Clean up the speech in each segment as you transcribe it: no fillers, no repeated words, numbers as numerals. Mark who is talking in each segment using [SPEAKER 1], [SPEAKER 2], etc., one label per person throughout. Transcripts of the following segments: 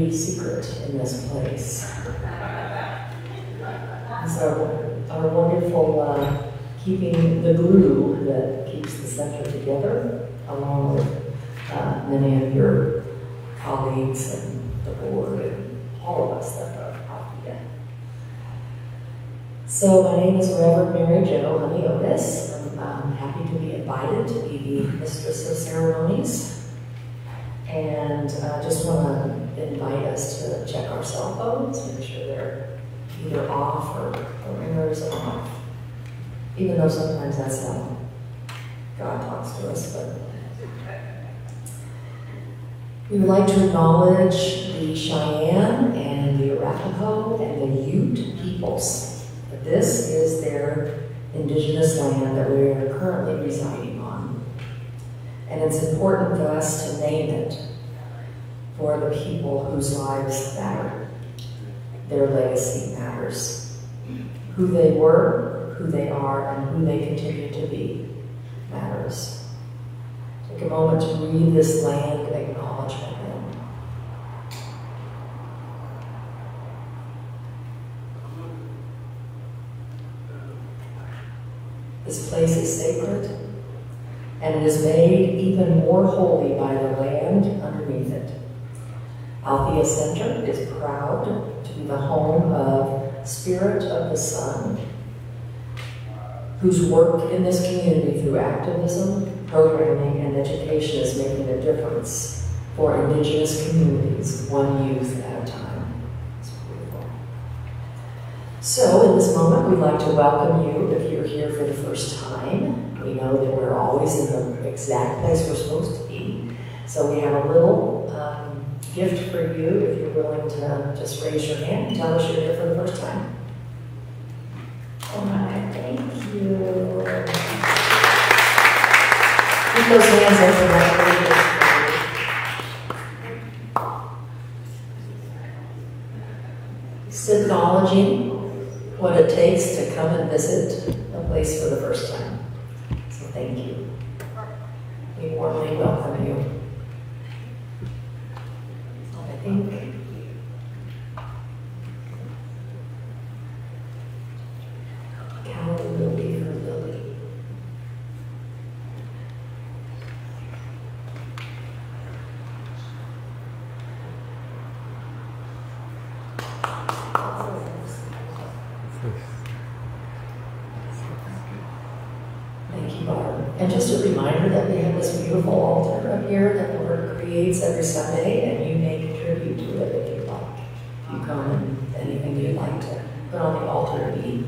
[SPEAKER 1] dirty secret in this place. So our wonderful keeping the glue that keeps the center together, along with many of your colleagues and the board and all of us that are Althea. So my name is Reverend Mary Jo Honey Otis. I'm happy to be invited to be the Mistress of Ceremonies. And I just want to invite us to check our cell phones, make sure they're either off or the ringers are off. Even though sometimes that's how God talks to us. But we would like to acknowledge the Cheyenne and the Arapaho and the Ute peoples. This is their indigenous land that we are currently residing on. And it's important for us to name it for the people whose lives matter. Their legacy matters. Who they were, who they are, and who they continue to be matters. Take a moment to read this land acknowledgement in. This place is sacred, and it is made even more holy by the land underneath it. Althea Center is proud to be the home of Spirit of the Sun, whose work in this community through activism, programming, and education is making a difference for Indigenous communities, one youth at a time. It's beautiful. So in this moment, we'd like to welcome you if you're here for the first time. We know that we're always in the exact place we're supposed to be. So we have a little gift for you if you're willing to just raise your hand and tell us you're here for the first time. Oh my, thank you. Keep those hands up for that. Just acknowledging what it takes to come and visit a place for the first time. So thank you. We warmly welcome you. I think Callie will be for Lily. Thank you, Barb. And just a reminder that we have this beautiful altar up here that the Lord creates every Sunday, and you may contribute to it if you'd like. You come and anything you'd like to put on the altar to be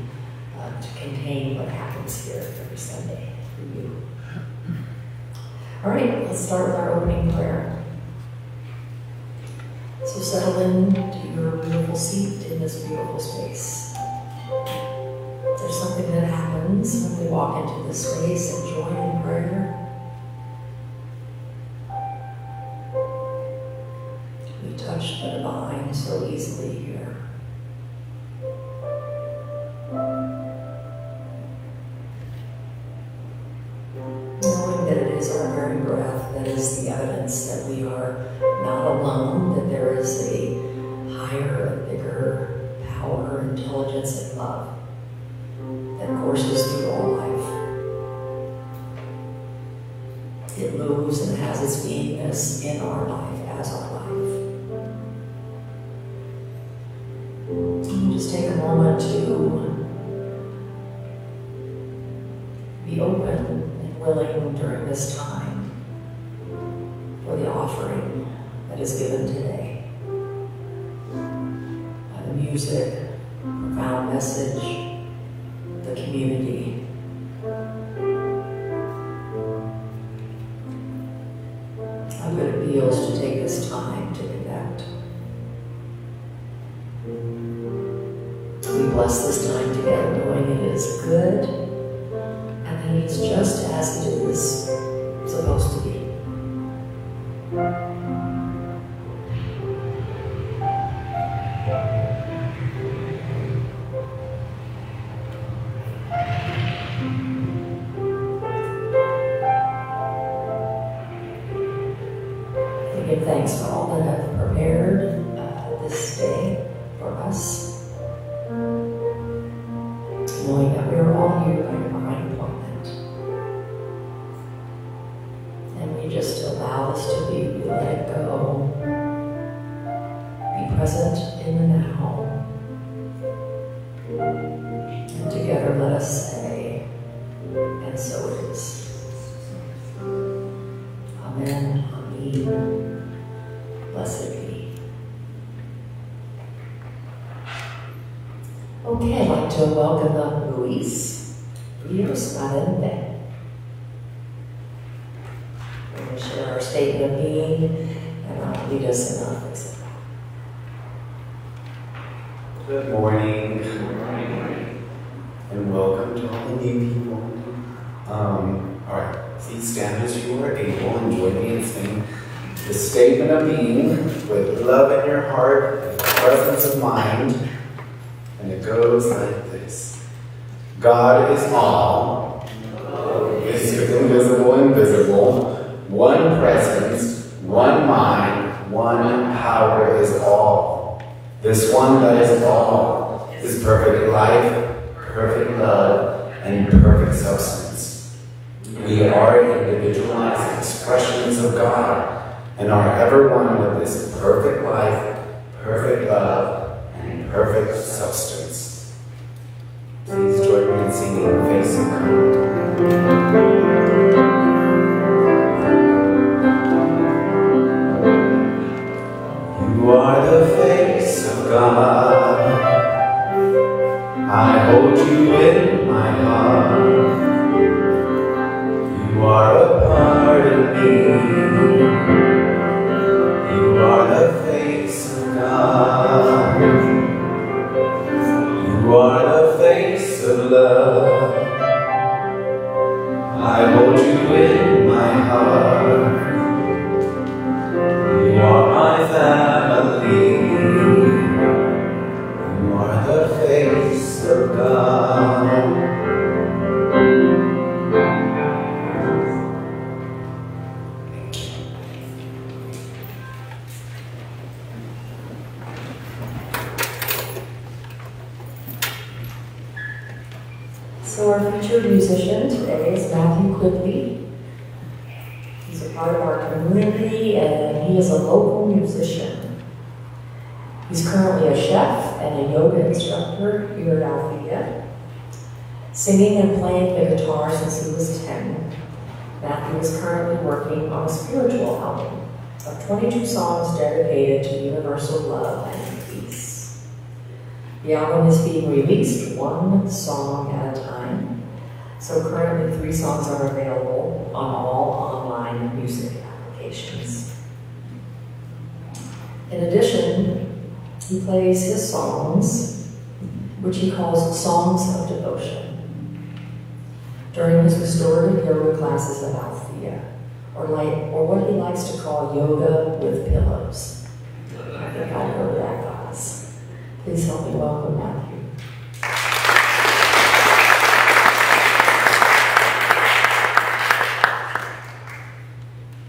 [SPEAKER 1] to contain what happens here every Sunday for you. All right, let's start with our opening prayer. So settle in to your beautiful seat in this beautiful space. There's something that happens when we walk into this space and join in prayer. We touch the divine so easily here. Knowing that it is our very breath that is the evidence that we are not alone, that there is a higher, bigger power, intelligence, and love that courses through all life. It moves and has its beingness in our life as our life. And just take a moment to be open and willing during this time for the offering that is given today. By the music, profound message, the community. How good it feels to take this time to connect. We bless this time together, knowing it is good and that it is just as it is supposed to be. Give thanks for all that I've prepared for us, knowing that we are all here by divine appointment. And we just allow this to be, we let it go, be present in the now. And together let us say, and so it is. Amen, Amen. Blessed be. Okay, I'd like to welcome Luis Rios Valente. We're going to share our statement of being and lead us in our exit.
[SPEAKER 2] Good morning. Good morning. And welcome to all the new people. All right, please stand as you are able and join me in saying the statement of being with love in your heart and presence of mind. And it goes like this. God is all, is invisible and visible, one presence, one mind, one power is all. This one that is all is perfect life, perfect love, and perfect substance. We are individualized expressions of God and are ever one with this perfect life, perfect love, and perfect substance. Please join me in singing Face of God. You are the face of God. I hold you in my heart. You are a part of me. You are the face of God. You are the face of love. I hold you in my heart. You are my family. You are the face of God.
[SPEAKER 1] So our featured musician today is Matthew Quiggley. He's a part of our community and he is a local musician. He's currently a chef and a yoga instructor here at Althea. Singing and playing the guitar since he was 10, Matthew is currently working on a spiritual album of 22 songs dedicated to universal love and peace. The album is being released one song at a time, so currently 3 songs are available on all online music applications. In addition, he plays his songs, which he calls Songs of Devotion, during his restorative yoga classes at Althea, or what he likes to call yoga with pillows. I think I'll go to that class. Please help me welcome Matthew.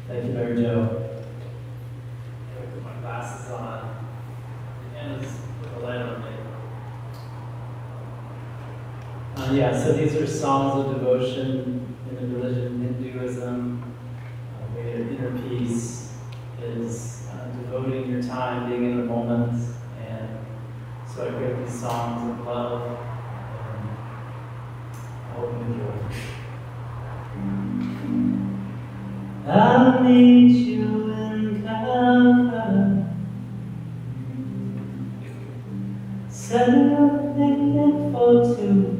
[SPEAKER 3] Thank you, Mary Jo. I put my glasses on and just put a light on me. So these are songs of devotion in the religion Hinduism. Way of inner peace is devoting your time, being in the moment, and so I create these songs of love, and I hope you enjoy. I'll meet you in Calcutta, setting up a picnic for 2.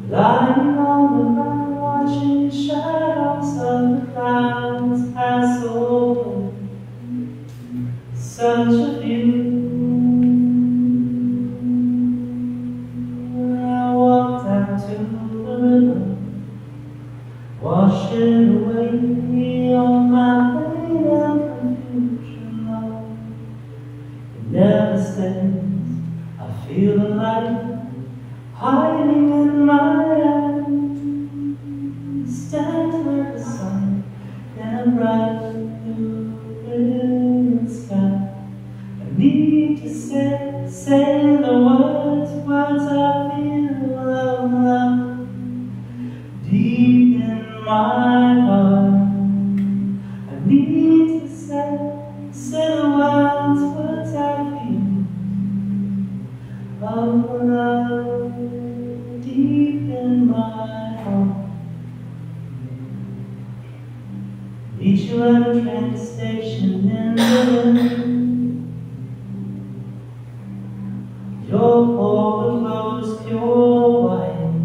[SPEAKER 3] Lying on the ground, watching shadows of the clouds pass over. Such a view. I walked down to the river, washing away all my pain and confusion. Love, it never stays. I feel alive, hiding in my eyes. Stand where the sun can bright you in the sky. to say the words I feel of love deep in my heart. I need to say the words I feel of love deep in my heart. Meet you at a train station in Berlin. Your overflows pure wine.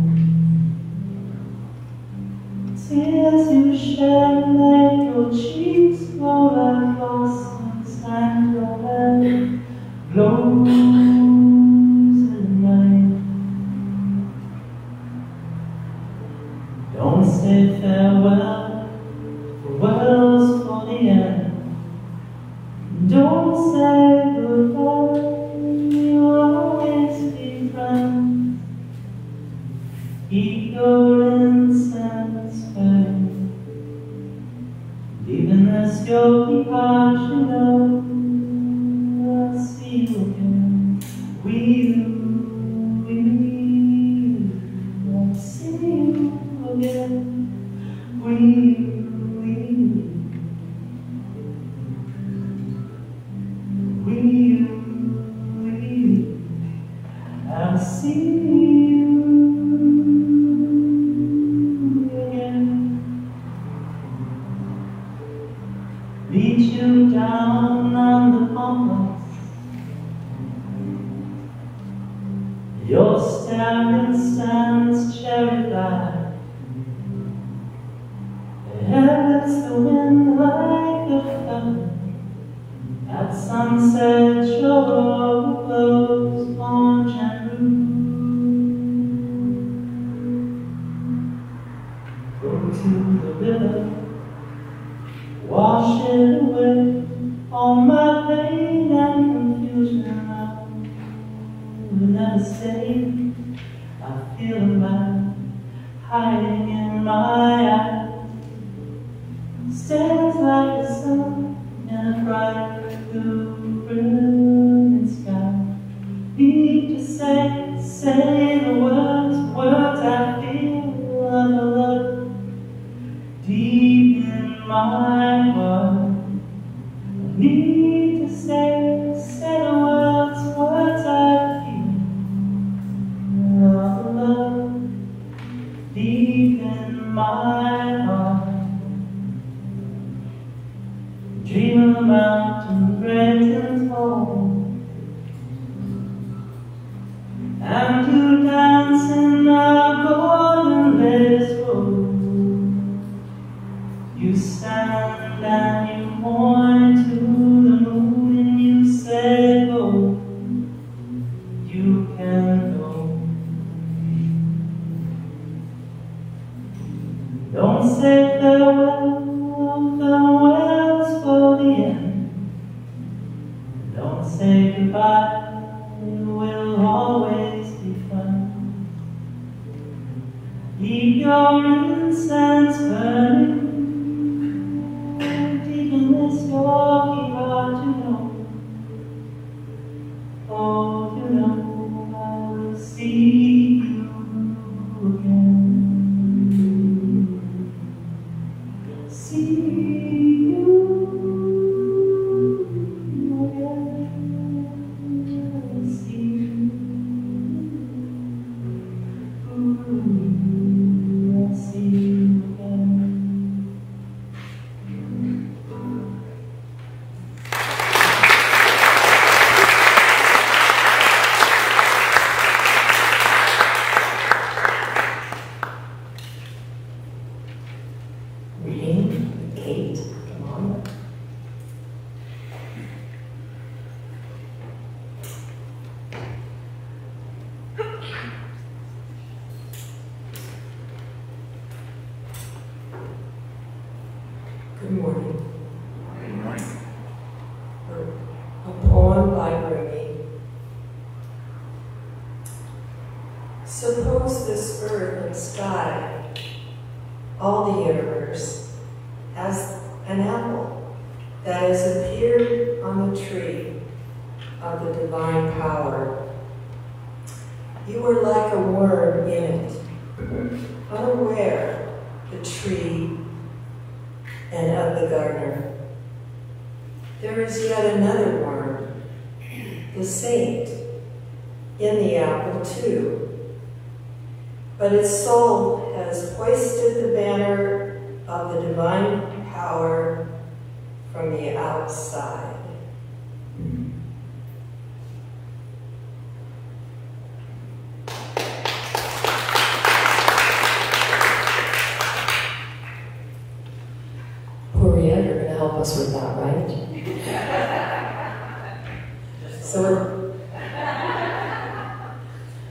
[SPEAKER 3] Tears you shed make your cheeks glow like blossoms, and your hair glows in the night. Don't say farewell, farewell's for the end. Don't say goodbye, you'll always be friends. Keep your incense burning. Even as your heart, you know I'll see you again. I'll see you again. I'll see you again. Meet you down on the pampas. Your stallion stands cherry-eyed. The heavens the wind like a feather. At sunset, your overflows orange and blue. Go to the river, wash it away, all my pain and confusion. I will never stay. I feel a light hiding in my eyes. Stands like the sun in a bright blue brilliant sky. Need to say the words I feel of the love deep in my heart. I need to say the words I feel of the love deep in my heart. Dream of a mountain great and tall, and to dance in the golden days road. You stand and you point to the moon and you say go, you can go. Don't say farewell, farewell's for the end. Don't say goodbye, we'll always be friends. Keep your incense burning, deep in this your heart, you know. Oh, you know, I will see you again. See you again. See you. I'll see you again.
[SPEAKER 1] Reading, Kate, come on. Good morning.
[SPEAKER 2] Good morning.
[SPEAKER 1] A poem by Rumi. Suppose this earth and sky, all the universe, as an apple that has appeared on the tree
[SPEAKER 4] of the divine power. You were like a worm in it, unaware the tree and of the gardener. There is yet another worm, the saint, in the apple too. But its soul has hoisted the banner of the divine power from the outside.
[SPEAKER 1] Pouria, you're going to help us with that, right?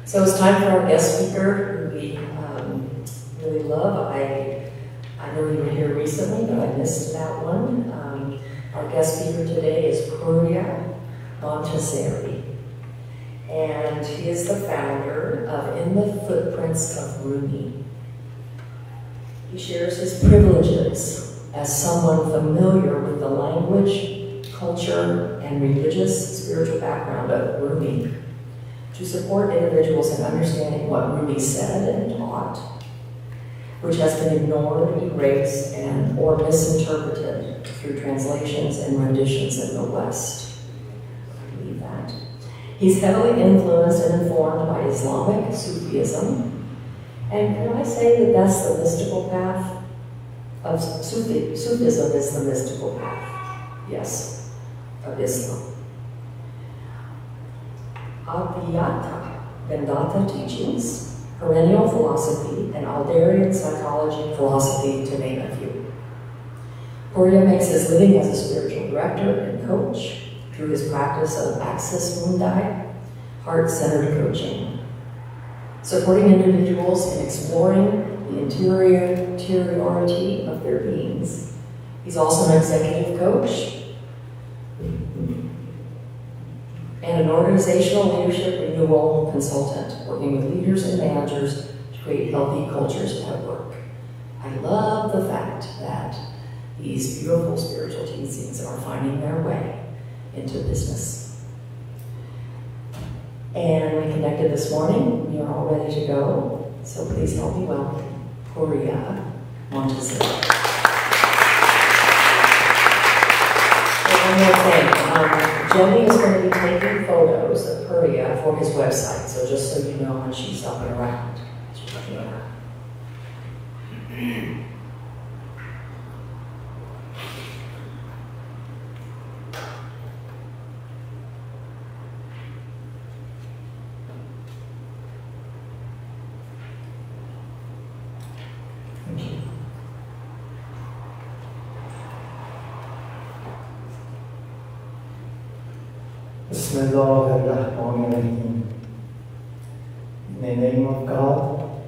[SPEAKER 1] So it's time for our guest speaker, who we really love. I know you were here recently, but I missed that one. Our guest speaker today is Pouria Montazeri, and he is the founder of In the Footprints of Rumi. He shares his privileges as someone familiar with the language, culture, and religious spiritual background of Rumi to support individuals in understanding what Rumi said and taught, which has been ignored, erased, or misinterpreted through translations and renditions in the West. I believe that. He's heavily influenced and informed by Islamic Sufism. And can I say that that's the mystical path of Sufism is the mystical path, yes, of Islam. Advaita Vedanta teachings, perennial philosophy, and Alderian psychology philosophy, to name a few. Pouria makes his living as a spiritual director and coach through his practice of Access Mundi, heart-centered coaching, supporting individuals in exploring the interiority of their beings. He's also an executive coach and an organizational leadership renewal consultant, working with leaders and managers to create healthy cultures at work. I love the fact that these beautiful spiritual teachings are finding their way into business. And we connected this morning. We are all ready to go. So please help me welcome Pouria Montazeri. And one more thing. Jenny is going to be taking photos of Pouria for his website. So just so you know when she's up and around.
[SPEAKER 5] Bismillahirrahmanirrahim. In the name of God,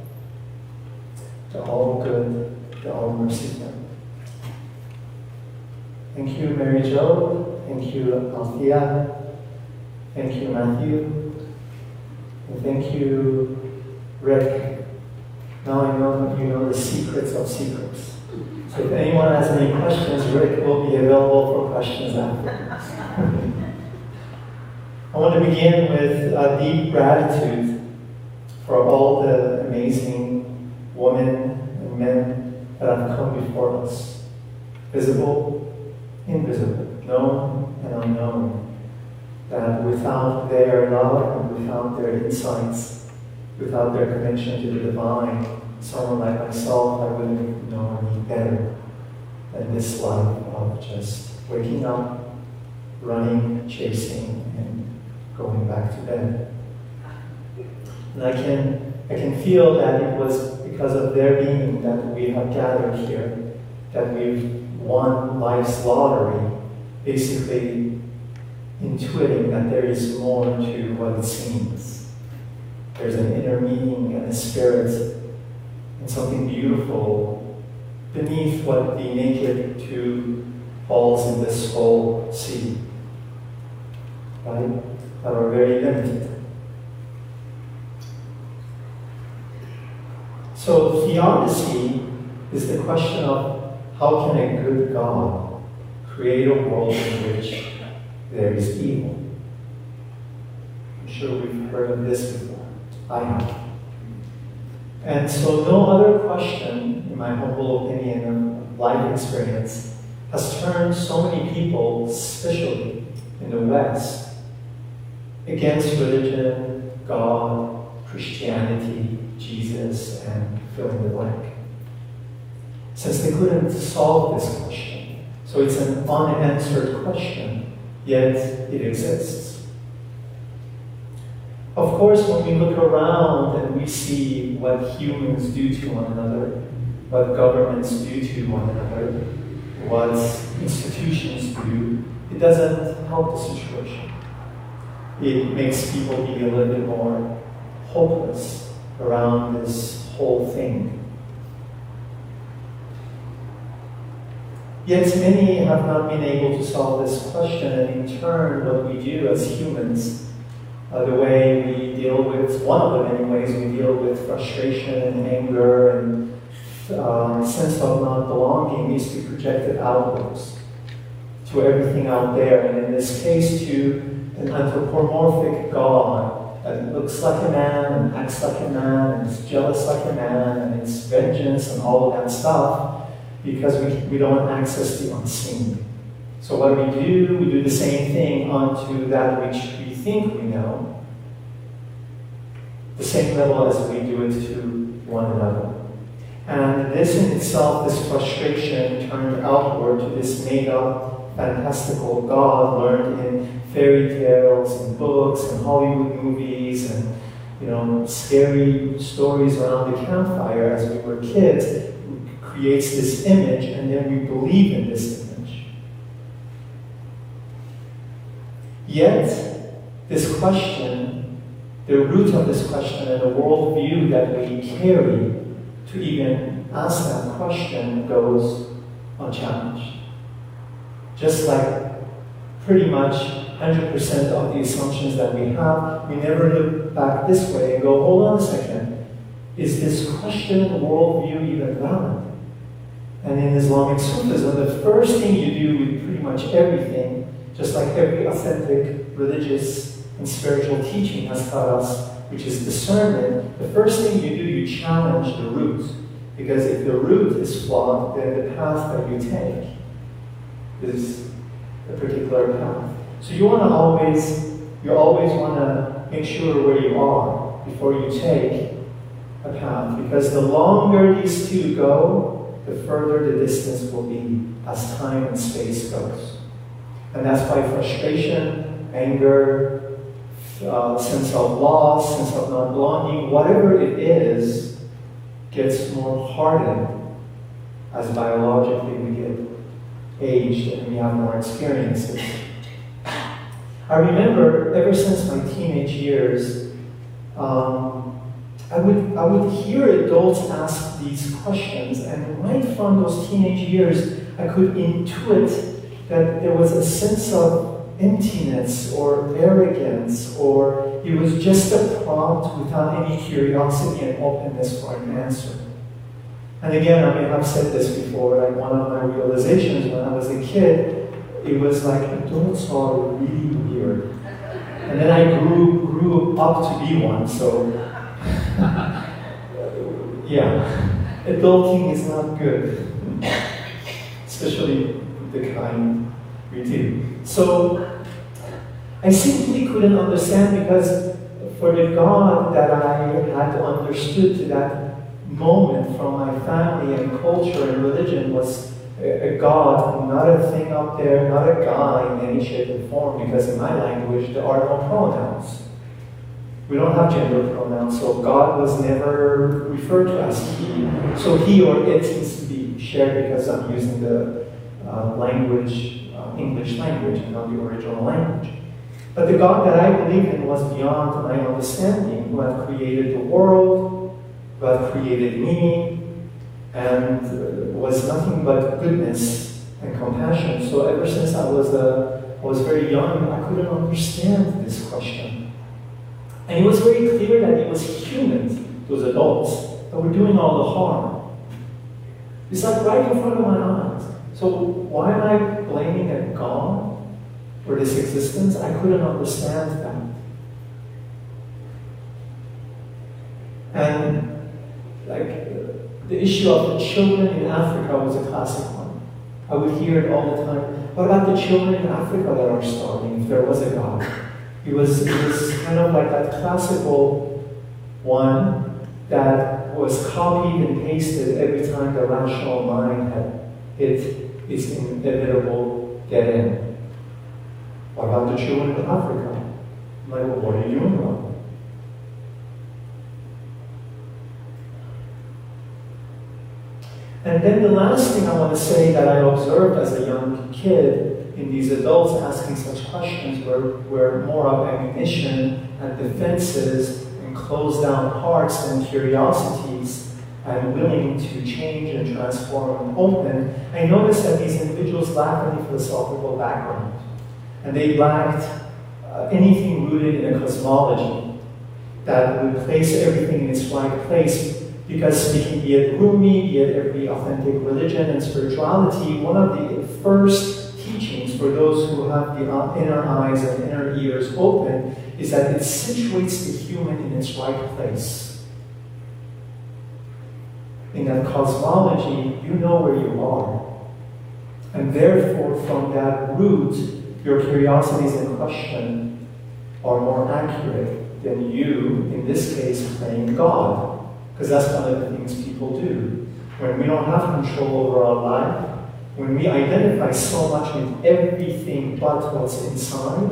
[SPEAKER 5] the all good, the all merciful. Thank you, Mary Jo. Thank you, Althea. Thank you, Matthew. And thank you, Rick. Now I know you know the secrets of secrets. So if anyone has any questions, Rick will be available for questions after. I want to begin with a deep gratitude for all the amazing women and men that have come before us, visible, invisible, known and unknown, that without their love and without their insights, without their connection to the divine, someone like myself, I wouldn't know any better than this life of just waking up, running, chasing, and going back to bed. And I can feel that it was because of their being that we have gathered here, that we've won life's lottery, basically intuiting that there is more to what it seems. There's an inner meaning and a spirit and something beautiful beneath what the naked two balls in this whole sea, right? That are very limited. So theodicy is the question of how can a good God create a world in which there is evil? sure we've heard of this before. I have. And so no other question, in my humble opinion of life experience, has turned so many people, especially in the West, against religion, God, Christianity, Jesus, and fill in the blank. Since they couldn't solve this question. So it's an unanswered question, yet it exists. Of course, when we look around and we see what humans do to one another, what governments do to one another, what institutions do, it doesn't help the situation. It makes people be a little bit more hopeless around this whole thing. Yet many have not been able to solve this question, and in turn, what we do as humans, the way we deal with, one of the many ways we deal with frustration and anger and sense of not belonging, is to project it outwards to everything out there, and in this case to an anthropomorphic God that looks like a man and acts like a man and is jealous like a man and it's vengeance and all of that stuff, because we don't access the unseen. So what do? We do the same thing onto that which we think we know, the same level as we do it to one another. And this in itself, this frustration turned outward to this made-up, fantastical God learned in fairy tales and books and Hollywood movies and scary stories around the campfire as we were kids, creates this image, and then we believe in this image. Yet, this question, the root of this question and the worldview that we carry to even ask that question goes unchallenged. Just like pretty much 100% of the assumptions that we have, we never look back this way and go, hold on a second, is this question worldview even valid? And in Islamic Sufism, the first thing you do with pretty much everything, just like every authentic religious and spiritual teaching has taught us, which is discernment, the first thing you do, you challenge the root. Because if the root is flawed, then the path that you take is a particular path. So you always want to make sure where you are before you take a path. Because the longer these two go, the further the distance will be as time and space goes. And that's why frustration, anger, sense of loss, sense of not belonging, whatever it is, gets more hardened as biologically we get aged and we have more experiences. I remember ever since my teenage years, I would hear adults ask these questions, and right from those teenage years, I could intuit that there was a sense of emptiness or arrogance, or it was just a prompt without any curiosity and openness for an answer. And again, I may have said this before, like one of my realizations when I was a kid, it was like adults are really weird. And then I grew up to be one, so yeah, adulting is not good, especially the kind we do. So I simply couldn't understand, because for the God that I had understood to that moment from my family and culture and religion was a God, not a thing up there, not a guy in any shape or form, because in my language there are no pronouns. We don't have gender pronouns, so God was never referred to as he. So he or it needs to be shared because I'm using the language, English language, and not the original language. But the God that I believe in was beyond my understanding, who had created the world, who had created me, and was nothing but goodness and compassion. So ever since I was very young, I couldn't understand this question. And it was very clear that it was humans, those adults, that were doing all the harm. It's like right in front of my eyes. So why am I blaming a God for this existence? I couldn't understand that. And like the issue of the children in Africa was a classic one. I would hear it all the time. What about the children in Africa that are starving if there was a God? It was kind of like that classical one that was copied and pasted every time the rational mind had hit its inevitable dead end. What about the children in Africa? I'm like, well, what are you doing wrong? And then the last thing I want to say that I observed as a young kid in these adults asking such questions were more of ammunition and defenses and closed down hearts and curiosities and willing to change and transform and open. I noticed that these individuals lacked any philosophical background, and they lacked anything rooted in a cosmology that would place everything in its right place. Because speaking, be it Rumi, be it every authentic religion and spirituality, one of the first teachings for those who have the inner eyes and inner ears open is that it situates the human in its right place. In that cosmology, you know where you are. And therefore, from that root, your curiosities and question are more accurate than you, in this case, playing God. Because that's one of the things people do. When we don't have control over our life, when we identify so much with everything but what's inside,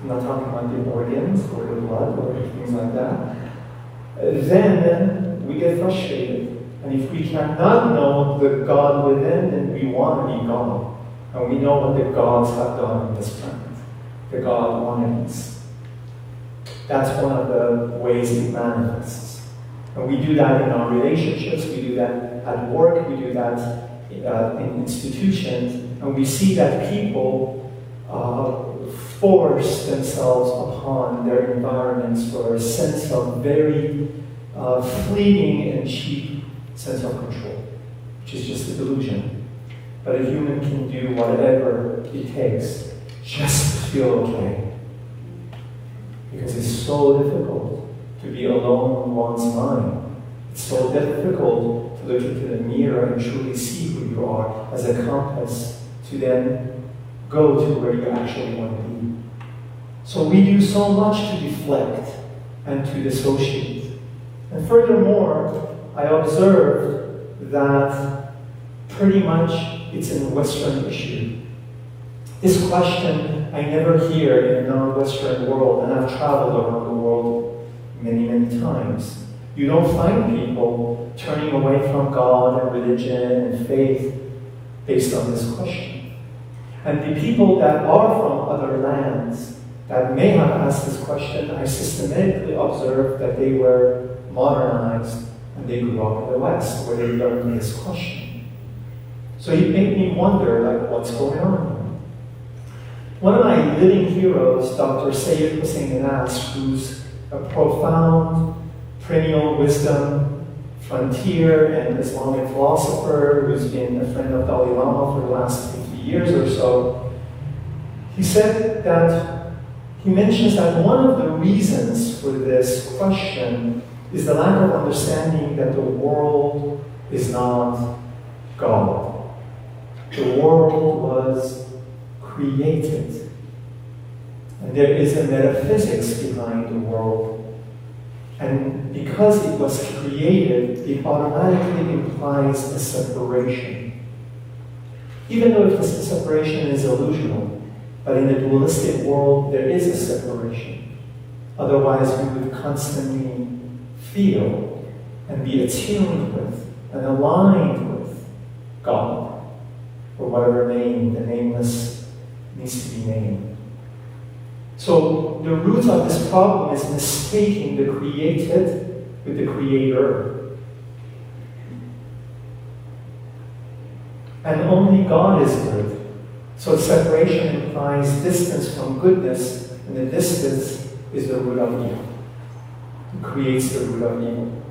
[SPEAKER 5] I'm not talking about the organs or the blood or things like that, then we get frustrated. And if we cannot know the God within, then we want to be God. And we know what the gods have done on this planet. The God wannabes. That's one of the ways it manifests. And we do that in our relationships, we do that at work, we do that in institutions, and we see that people force themselves upon their environments for a sense of very fleeting and cheap sense of control, which is just a delusion. But a human can do whatever it takes just to feel okay. Because it's so difficult to be alone in one's mind. It's so difficult to look into the mirror and truly see who you are as a compass to then go to where you actually want to be. So we do so much to deflect and to dissociate. And furthermore, I observed that pretty much it's a Western issue. This question I never hear in a non-Western world, and I've traveled around the world many, many times. You don't find people turning away from God and religion and faith based on this question. And the people that are from other lands that may have asked this question, I systematically observed that they were modernized and they grew up in the West where they learned this question. So it made me wonder, like, what's going on here? One of my living heroes, Dr. Sayyid Hussein Anas, who's a profound, perennial wisdom, frontier, and Islamic philosopher who's been a friend of Dalai Lama for the last 50 years or so, he said that, he mentions that one of the reasons for this question is the lack of understanding that the world is not God. The world was created. And there is a metaphysics behind the world. And because it was created, it automatically implies a separation. Even though this separation is illusional, but in the dualistic world, there is a separation. Otherwise, we would constantly feel and be attuned with and aligned with God, or whatever name the nameless needs to be named. So the root of this problem is mistaking the created with the creator. And only God is good. So separation implies distance from goodness, and the distance is the root of evil. It creates the root of evil.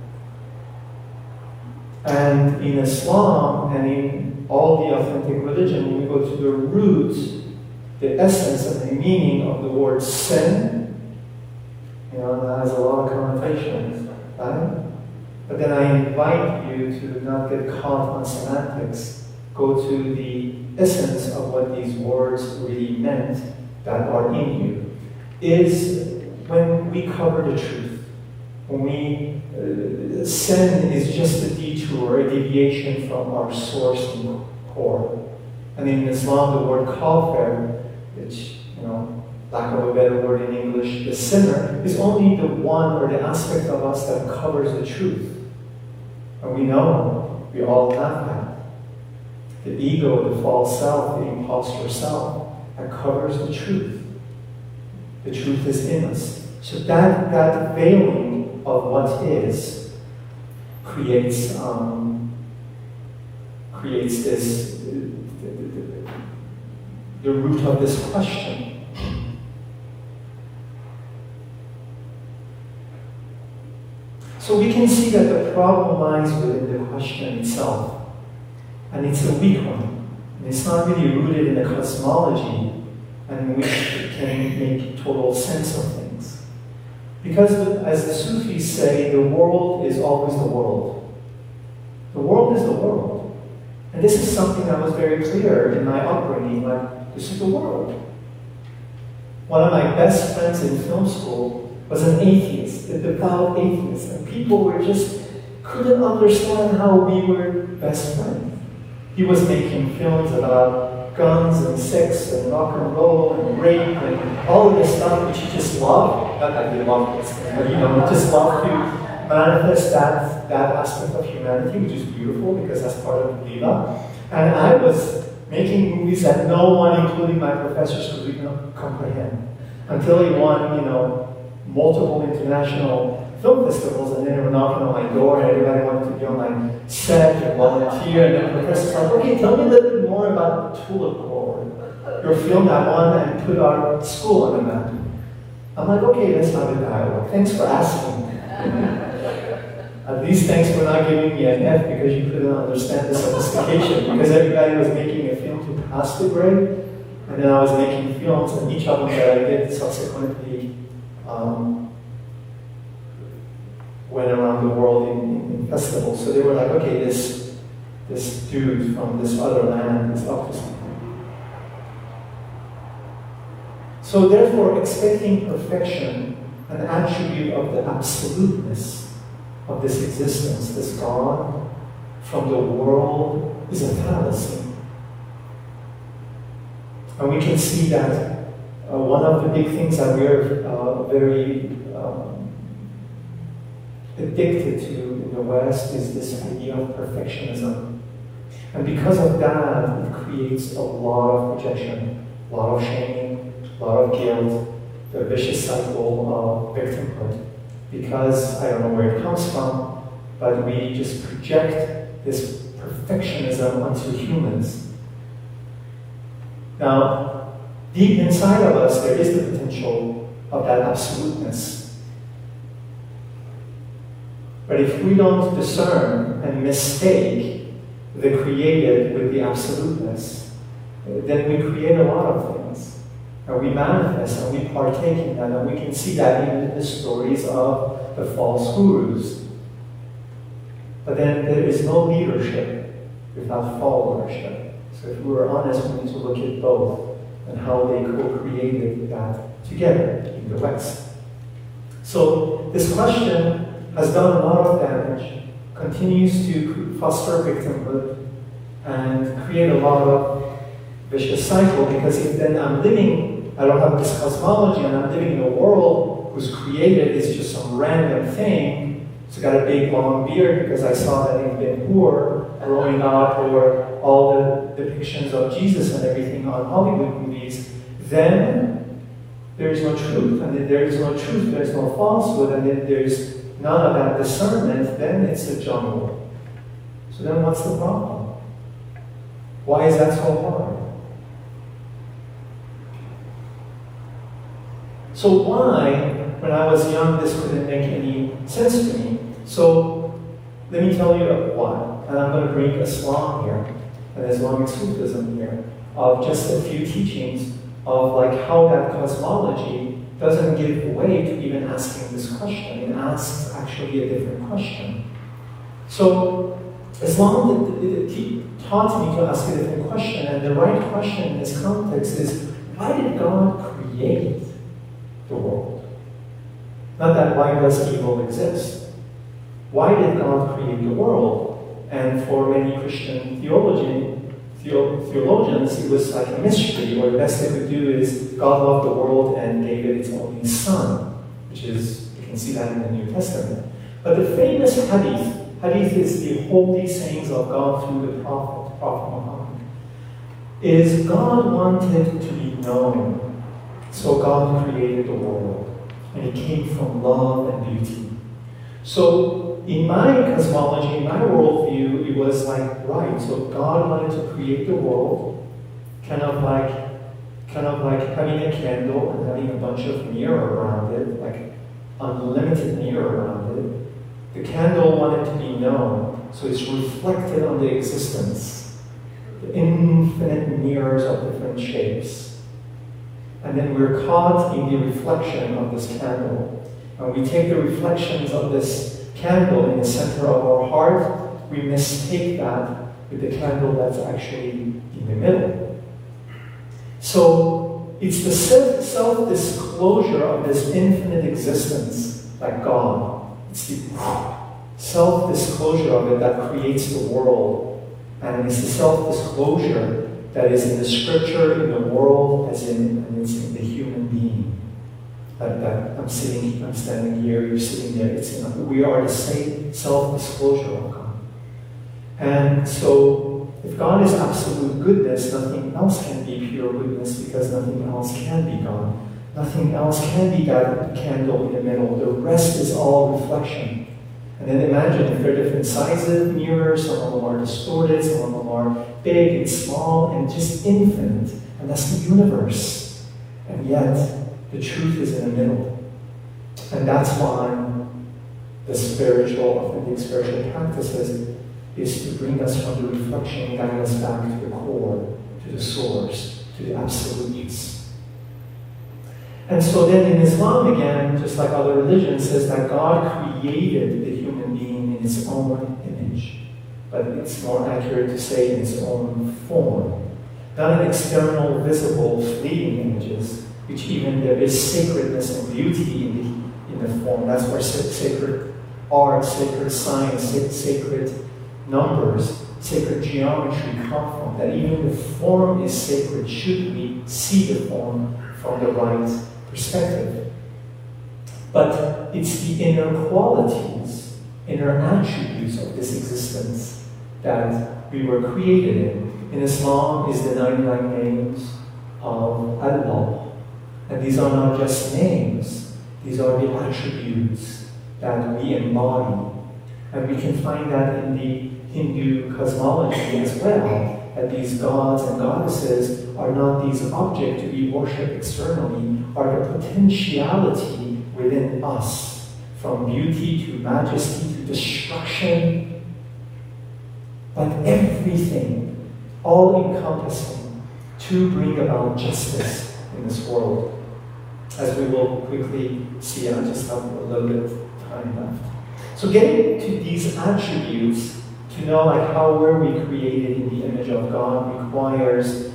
[SPEAKER 5] And in Islam and in all the authentic religion, when we go to the roots, the essence and the meaning of the word sin That has a lot of connotations, right? But then I invite you to not get caught on semantics. Go to the essence of what these words really meant that are in you. Is when we cover the truth, when we, sin is just a detour, a deviation from our source and core. And in Islam, the word kafir, which, lack of a better word in English, the sinner, is only the one or the aspect of us that covers the truth. And we know, we all have that. The ego, the false self, the imposter self, that covers the truth. The truth is in us. So that veiling of what is creates this, the root of this question. So we can see that the problem lies within the question itself. And it's a weak one. And it's not really rooted in the cosmology and which can make total sense of things. Because as the Sufis say, the world is always the world. The world is the world. And this is something that was very clear in my upbringing, like, this is the world. One of my best friends in film school was an atheist, a devout atheist, and people couldn't understand how we were best friends. He was making films about guns and sex and rock and roll and rape and all of this stuff which he just loved. Not that he loved this, but just loved to manifest that aspect of humanity, which is beautiful because that's part of Lila. And I was making movies that no one, including my professors, could even comprehend. Until he won, multiple international film festivals, and then they were knocking on my door, and everybody wanted to be on my set and volunteer, and then the professor's like, okay, tell me a little bit more about Tulip Corps, your film that won and put our school on the map. I'm like, okay, let's have a dialogue. Thanks for asking. At least thanks for not giving me an F because you couldn't understand the sophistication, because everybody was making a film to pass the grade, and then I was making films, and each of them that I did subsequently went around the world in festivals. So they were like, okay, this dude from this other land is up to something. So therefore, expecting perfection, an attribute of the absoluteness of this existence, this God, from the world, is a fallacy. And we can see that one of the big things that we're very addicted to in the West is this idea of perfectionism. And because of that, it creates a lot of projection, a lot of shame, a lot of guilt, the vicious cycle of victimhood. Because I don't know where it comes from, but we just project this perfectionism onto humans. Now, deep inside of us, there is the potential of that absoluteness. But if we don't discern and mistake the created with the absoluteness, then we create a lot of things. And we manifest and we partake in that, and we can see that even in the stories of the false gurus. But then there is no leadership without followership. So if we were honest, we need to look at both and how they co-created that together in the West. So this question has done a lot of damage, continues to foster victimhood, and create a lot of vicious cycle, because if then I'm living, I don't have this cosmology, and I'm living in a world whose created is just some random thing. It's got a big long beard because I saw that in Ben Hur growing up, or all the depictions of Jesus and everything on Hollywood movies, then there is no truth. And if there is no truth, there is no falsehood, and if there is none of that discernment, then it's a jungle. So then what's the problem? Why is that so hard? So why, when I was young, this couldn't make any sense to me? So let me tell you why. And I'm going to bring Islam here, and Islamic Sufism here, of just a few teachings of like how that cosmology doesn't give way to even asking this question. It asks actually a different question. So Islam taught me to ask a different question, and the right question in this context is, why did God create the world? Not that why does evil exist? Why did God create the world? And for many Christian theologians, it was like a mystery, or the best they could do is God loved the world and gave it its only son, which is, you can see that in the New Testament. But the famous hadith is the holy sayings of God through the Prophet Muhammad, is God wanted to be known. So God created the world, and it came from love and beauty. So in my cosmology, in my worldview, it was like, right, so God wanted to create the world, kind of like having a candle and having a bunch of mirror around it, like unlimited mirror around it. The candle wanted to be known, so it's reflected on the existence, the infinite mirrors of different shapes. And then we're caught in the reflection of this candle. And we take the reflections of this candle in the center of our heart, we mistake that with the candle that's actually in the middle. So it's the self-disclosure of this infinite existence, like God. It's the self-disclosure of it that creates the world. And it's the self-disclosure that is in the scripture, in the world, and it's in the human being. That I'm standing here, you're sitting there. We are the same self-disclosure of God. And so, if God is absolute goodness, nothing else can be pure goodness, because nothing else can be God. Nothing else can be that candle in the middle. The rest is all reflection. And then imagine if they're different sizes, mirrors, some of them are distorted, some of them are big and small and just infinite. And that's the universe. And yet, the truth is in the middle. And that's why the authentic spiritual practices is to bring us from the reflection and guide us back to the core, to the source, to the absolutes. And so then in Islam again, just like other religions, says that God created the human being in his own image. But it's more accurate to say in his own form. Not in external, visible, fleeting images, which even there is sacredness and beauty in the form. That's where sacred art, sacred science, sacred numbers, sacred geometry come from. That even the form is sacred should we see the form from the right perspective. But it's the inner qualities, inner attributes of this existence that we were created in. In Islam is the 99 names of Allah. And these are not just names, these are the attributes that we embody. And we can find that in the Hindu cosmology as well, that these gods and goddesses are not these objects to be worshipped externally, are the potentiality within us, from beauty to majesty to destruction, but everything, all encompassing, to bring about justice in this world. As we will quickly see, I just have a little bit of time left. So getting to these attributes, to know like how were we created in the image of God, requires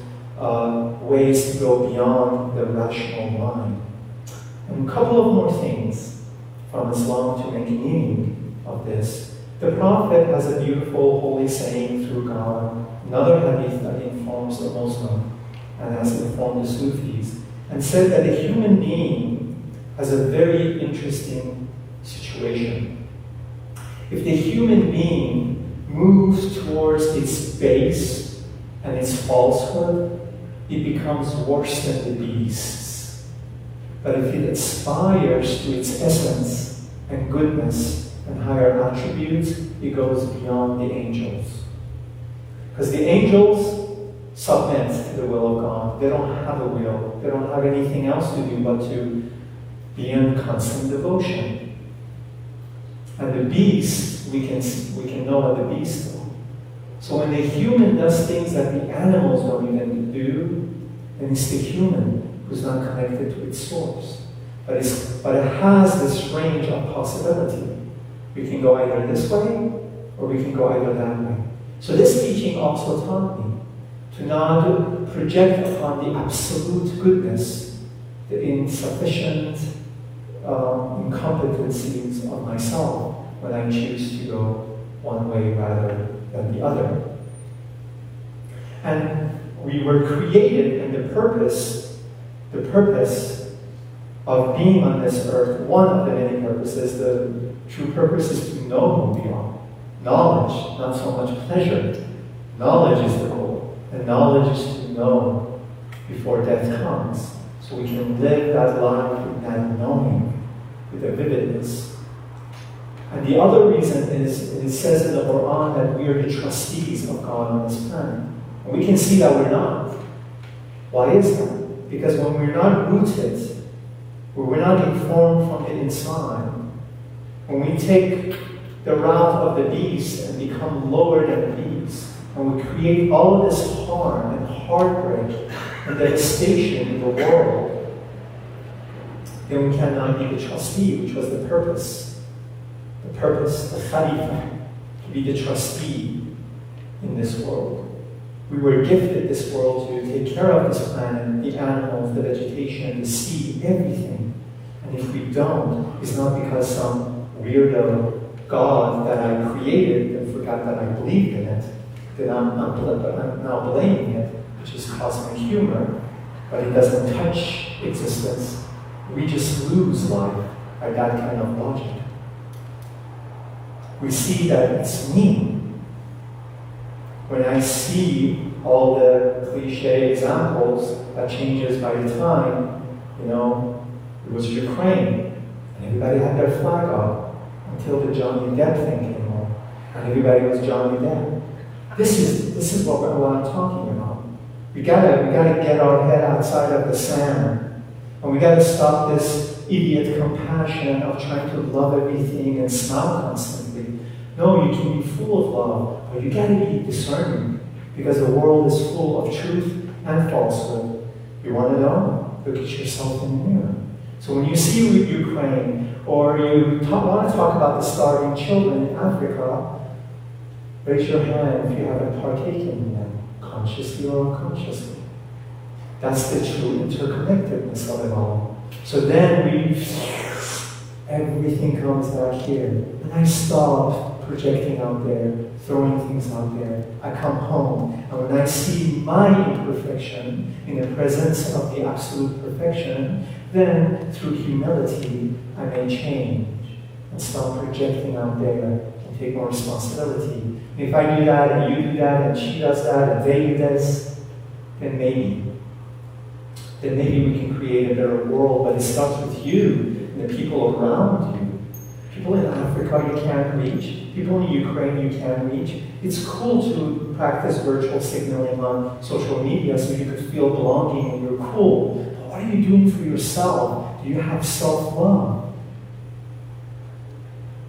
[SPEAKER 5] ways to go beyond the rational mind. And a couple of more things from Islam to make meaning of this. The Prophet has a beautiful holy saying through God, another hadith that informs the Muslim and has informed the Sufis, and said that a human being has a very interesting situation. If the human being moves towards its base and its falsehood, it becomes worse than the beasts. But if it aspires to its essence and goodness and higher attributes, it goes beyond the angels. Because the angels submit to the will of God. They don't have a will. They don't have anything else to do but to be in constant devotion. And the beast, we can know what the beast do. So when the human does things that the animals don't even do, then it's the human who's not connected to its source. but it has this range of possibility. We can go either this way, or we can go either that way. So this teaching also taught me to not project upon the absolute goodness, the insufficient incompetencies of myself when I choose to go one way rather than the other. And we were created in the purpose of being on this earth. One of the many purposes, the true purpose is to know who we are. Knowledge, not so much pleasure. Knowledge is the goal. And knowledge is to know before death comes. So we can live that life with that knowing, with a vividness. And the other reason is, it says in the Quran that we are the trustees of God on this planet. And we can see that we're not. Why is that? Because when we're not rooted, when we're not informed from the inside, when we take the route of the beast and become lower than the beast, and we create all of this harm and heartbreak and devastation in the world, then we cannot be the trustee, which was the purpose. The purpose, the Khalifa, to be the trustee in this world. We were gifted this world to take care of this planet, the animals, the vegetation, the sea, everything. And if we don't, it's not because some weirdo God that I created and forgot that I believed in it, that I'm now blaming it, which is cosmic humor, but it doesn't touch existence. We just lose life by that kind of logic. We see that it's me. When I see all the cliche examples that changes by the time, it was Ukraine, and everybody had their flag up until the Johnny Depp thing came on, and everybody was Johnny Depp. This is what I'm talking about. We gotta get our head outside of the sand, and we gotta stop this idiot compassion of trying to love everything and smile constantly. No, you can be full of love, but you gotta be discerning, because the world is full of truth and falsehood. You want to know? Look at yourself in the mirror. So when you see Ukraine, or you want to talk about the starving children in Africa, raise your hand if you haven't partaken in them, consciously or unconsciously. That's the true interconnectedness of it all. So then everything comes back here. And I stop projecting out there, throwing things out there. I come home, and when I see my imperfection in the presence of the absolute perfection, then through humility, I may change and stop projecting out there and take more responsibility. And if I do that, and you do that, and she does that, and they do this, then maybe we can create a better world, but it starts with you and the people around you. People in Africa you can't reach. People in Ukraine you can't reach. It's cool to practice virtual signaling on social media so you could feel belonging and you're cool. But what are you doing for yourself? Do you have self-love?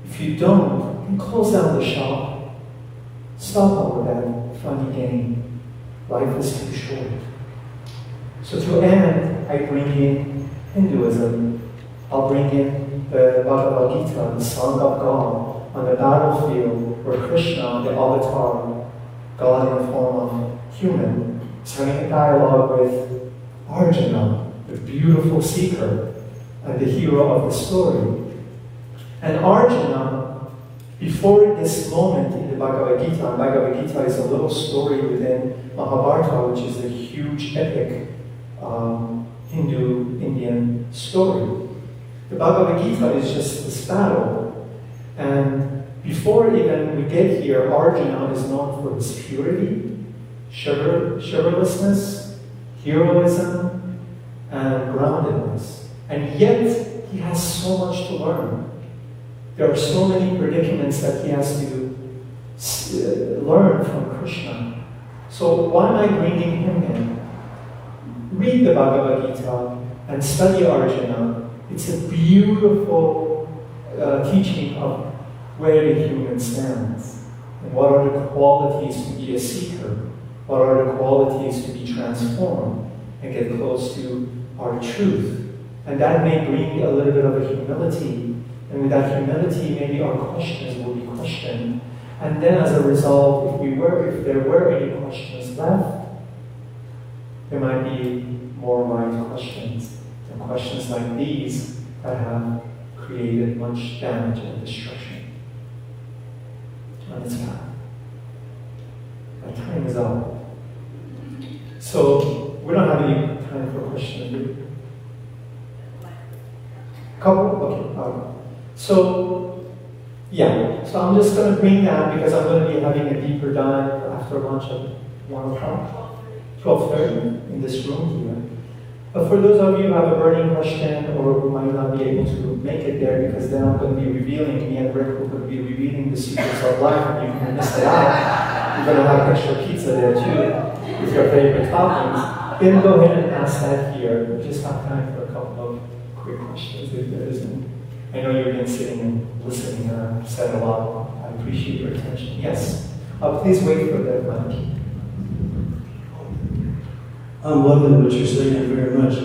[SPEAKER 5] If you don't, then close down the shop. Stop all of that funny game. Life is too short. So to end, I bring in Hinduism. I'll bring in the Bhagavad Gita, the Song of God, on the battlefield where Krishna, the avatar, God in the form of human, is having a dialogue with Arjuna, the beautiful seeker and the hero of the story. And Arjuna, before this moment in the Bhagavad Gita, and Bhagavad Gita is a little story within Mahabharata, which is a huge epic Hindu-Indian story. The Bhagavad Gita is just this battle. And before even we get here, Arjuna is known for his purity, chivalrousness, heroism, and groundedness. And yet, he has so much to learn. There are so many predicaments that he has to learn from Krishna. So why am I bringing him in? Read the Bhagavad Gita and study Arjuna. It's a beautiful teaching of where the human stands and what are the qualities to be a seeker, what are the qualities to be transformed and get close to our truth And that may bring a little bit of a humility. And with that humility, maybe our questions will be questioned. And then as a result, if there were any questions left, there might be more right questions. And questions like these that have created much damage and destruction on its path. My time is up. So we don't have any time for questions, do we? Couple? Okay. So, yeah. So I'm just going to bring that because I'm going to be having a deeper dive after lunch at 1 o'clock, 12:30 in this room here. But for those of you who have a burning question or who might not be able to make it there, because then I'm going to be revealing, me and Rick are going to be revealing the secrets of life, and you can miss it out. You're going to have extra pizza there too, with your favorite toppings. Then go ahead and ask that here. We just have time for a couple of quick questions if there isn't. I know you've been sitting and listening, and I've said a lot. I appreciate your attention. Yes. Please wait for the mic.
[SPEAKER 6] I'm loving what you're saying very much.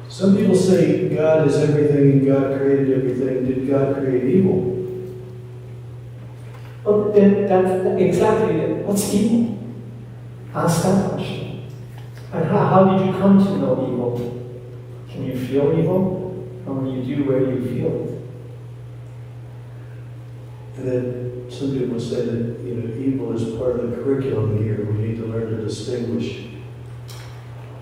[SPEAKER 6] Some people say God is everything and God created everything. Did God create evil?
[SPEAKER 5] Well, then that's exactly it. What's evil? Ask that question. And how did you come to know evil? Can you feel evil? And when you do, where do you feel it?
[SPEAKER 6] And then some people say that evil is part of the curriculum here. We need to learn to distinguish.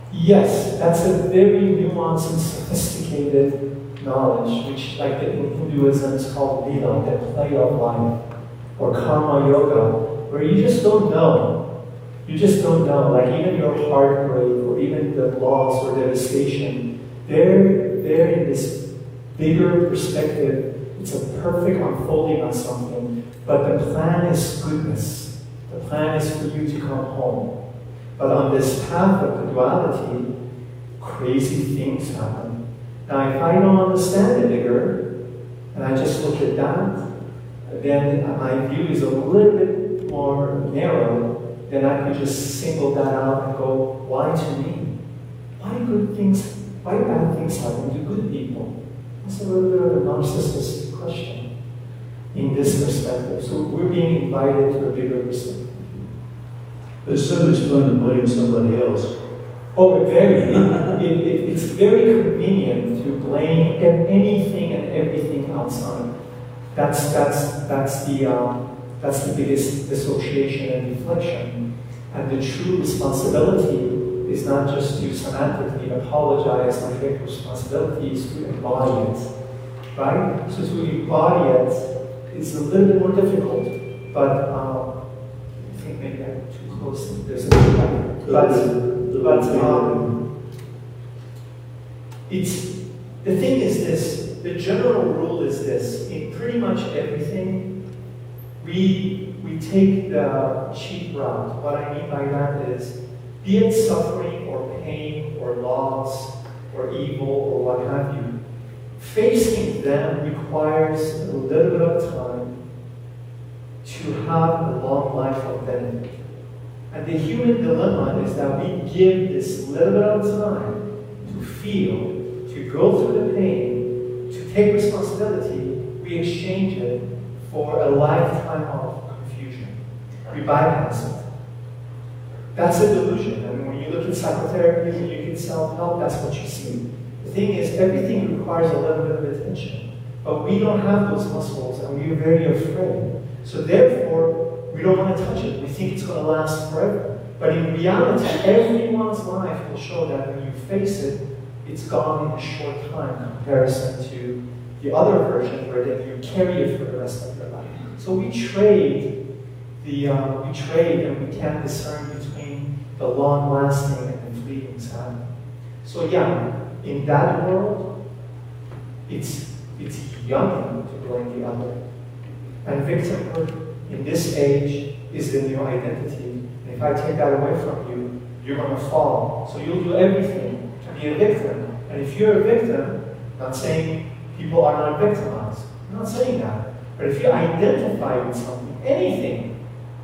[SPEAKER 5] Yes, that's a very nuanced and sophisticated knowledge, which, like in Hinduism, is called Lila, the play of life, or karma yoga, where you just don't know. You just don't know. Like even your heartbreak, or even the loss or devastation, they're in this bigger perspective. It's a perfect unfolding of something, but the plan is goodness. The plan is for you to come home. But on this path of the duality, crazy things happen. Now, if I don't understand it bigger, and I just look at that, then my view is a little bit more narrow, then I could just single that out and go, why to me? Why bad things happen to good people? That's a little bit of a narcissistic question in this perspective. So we're being invited to a bigger perspective.
[SPEAKER 6] But it's so much fun to blame somebody else.
[SPEAKER 5] Oh, it's very convenient to blame anything and everything outside. That's the biggest dissociation and deflection. And the true responsibility is not just to semantically apologize and take responsibility, is to embody it. Right? So to embody it is a little bit more difficult, but I think maybe I'm too close. There's a the thing is this. The general rule is this: in pretty much everything, we take the cheap route. What I mean by that is, be it suffering or pain or loss or evil or what have you, facing them requires a little bit of time to have a long life of benefit. And the human dilemma is that we give this little bit of time to feel, to go through the pain, to take responsibility. We exchange it for a lifetime of confusion. We bypass it. That's a delusion. I mean, when you look at psychotherapy, when you get self-help, that's what you see. The thing is, everything requires a little bit of attention. But we don't have those muscles, and we're very afraid. So therefore, we don't want to touch it. We think it's going to last forever. But in reality, everyone's life will show that when you face it, it's gone in a short time in comparison to the other version where then you carry it for the rest of your life. So we trade and we can't discern between the long-lasting and the fleeting sad. So yeah, in that world, it's young to blame the other. And victimhood in this age is the new identity. And if I take that away from you, you're going to fall. So you'll do everything to be a victim. And if you're a victim, I'm not saying people are not victimized. I'm not saying that. But if you identify with something,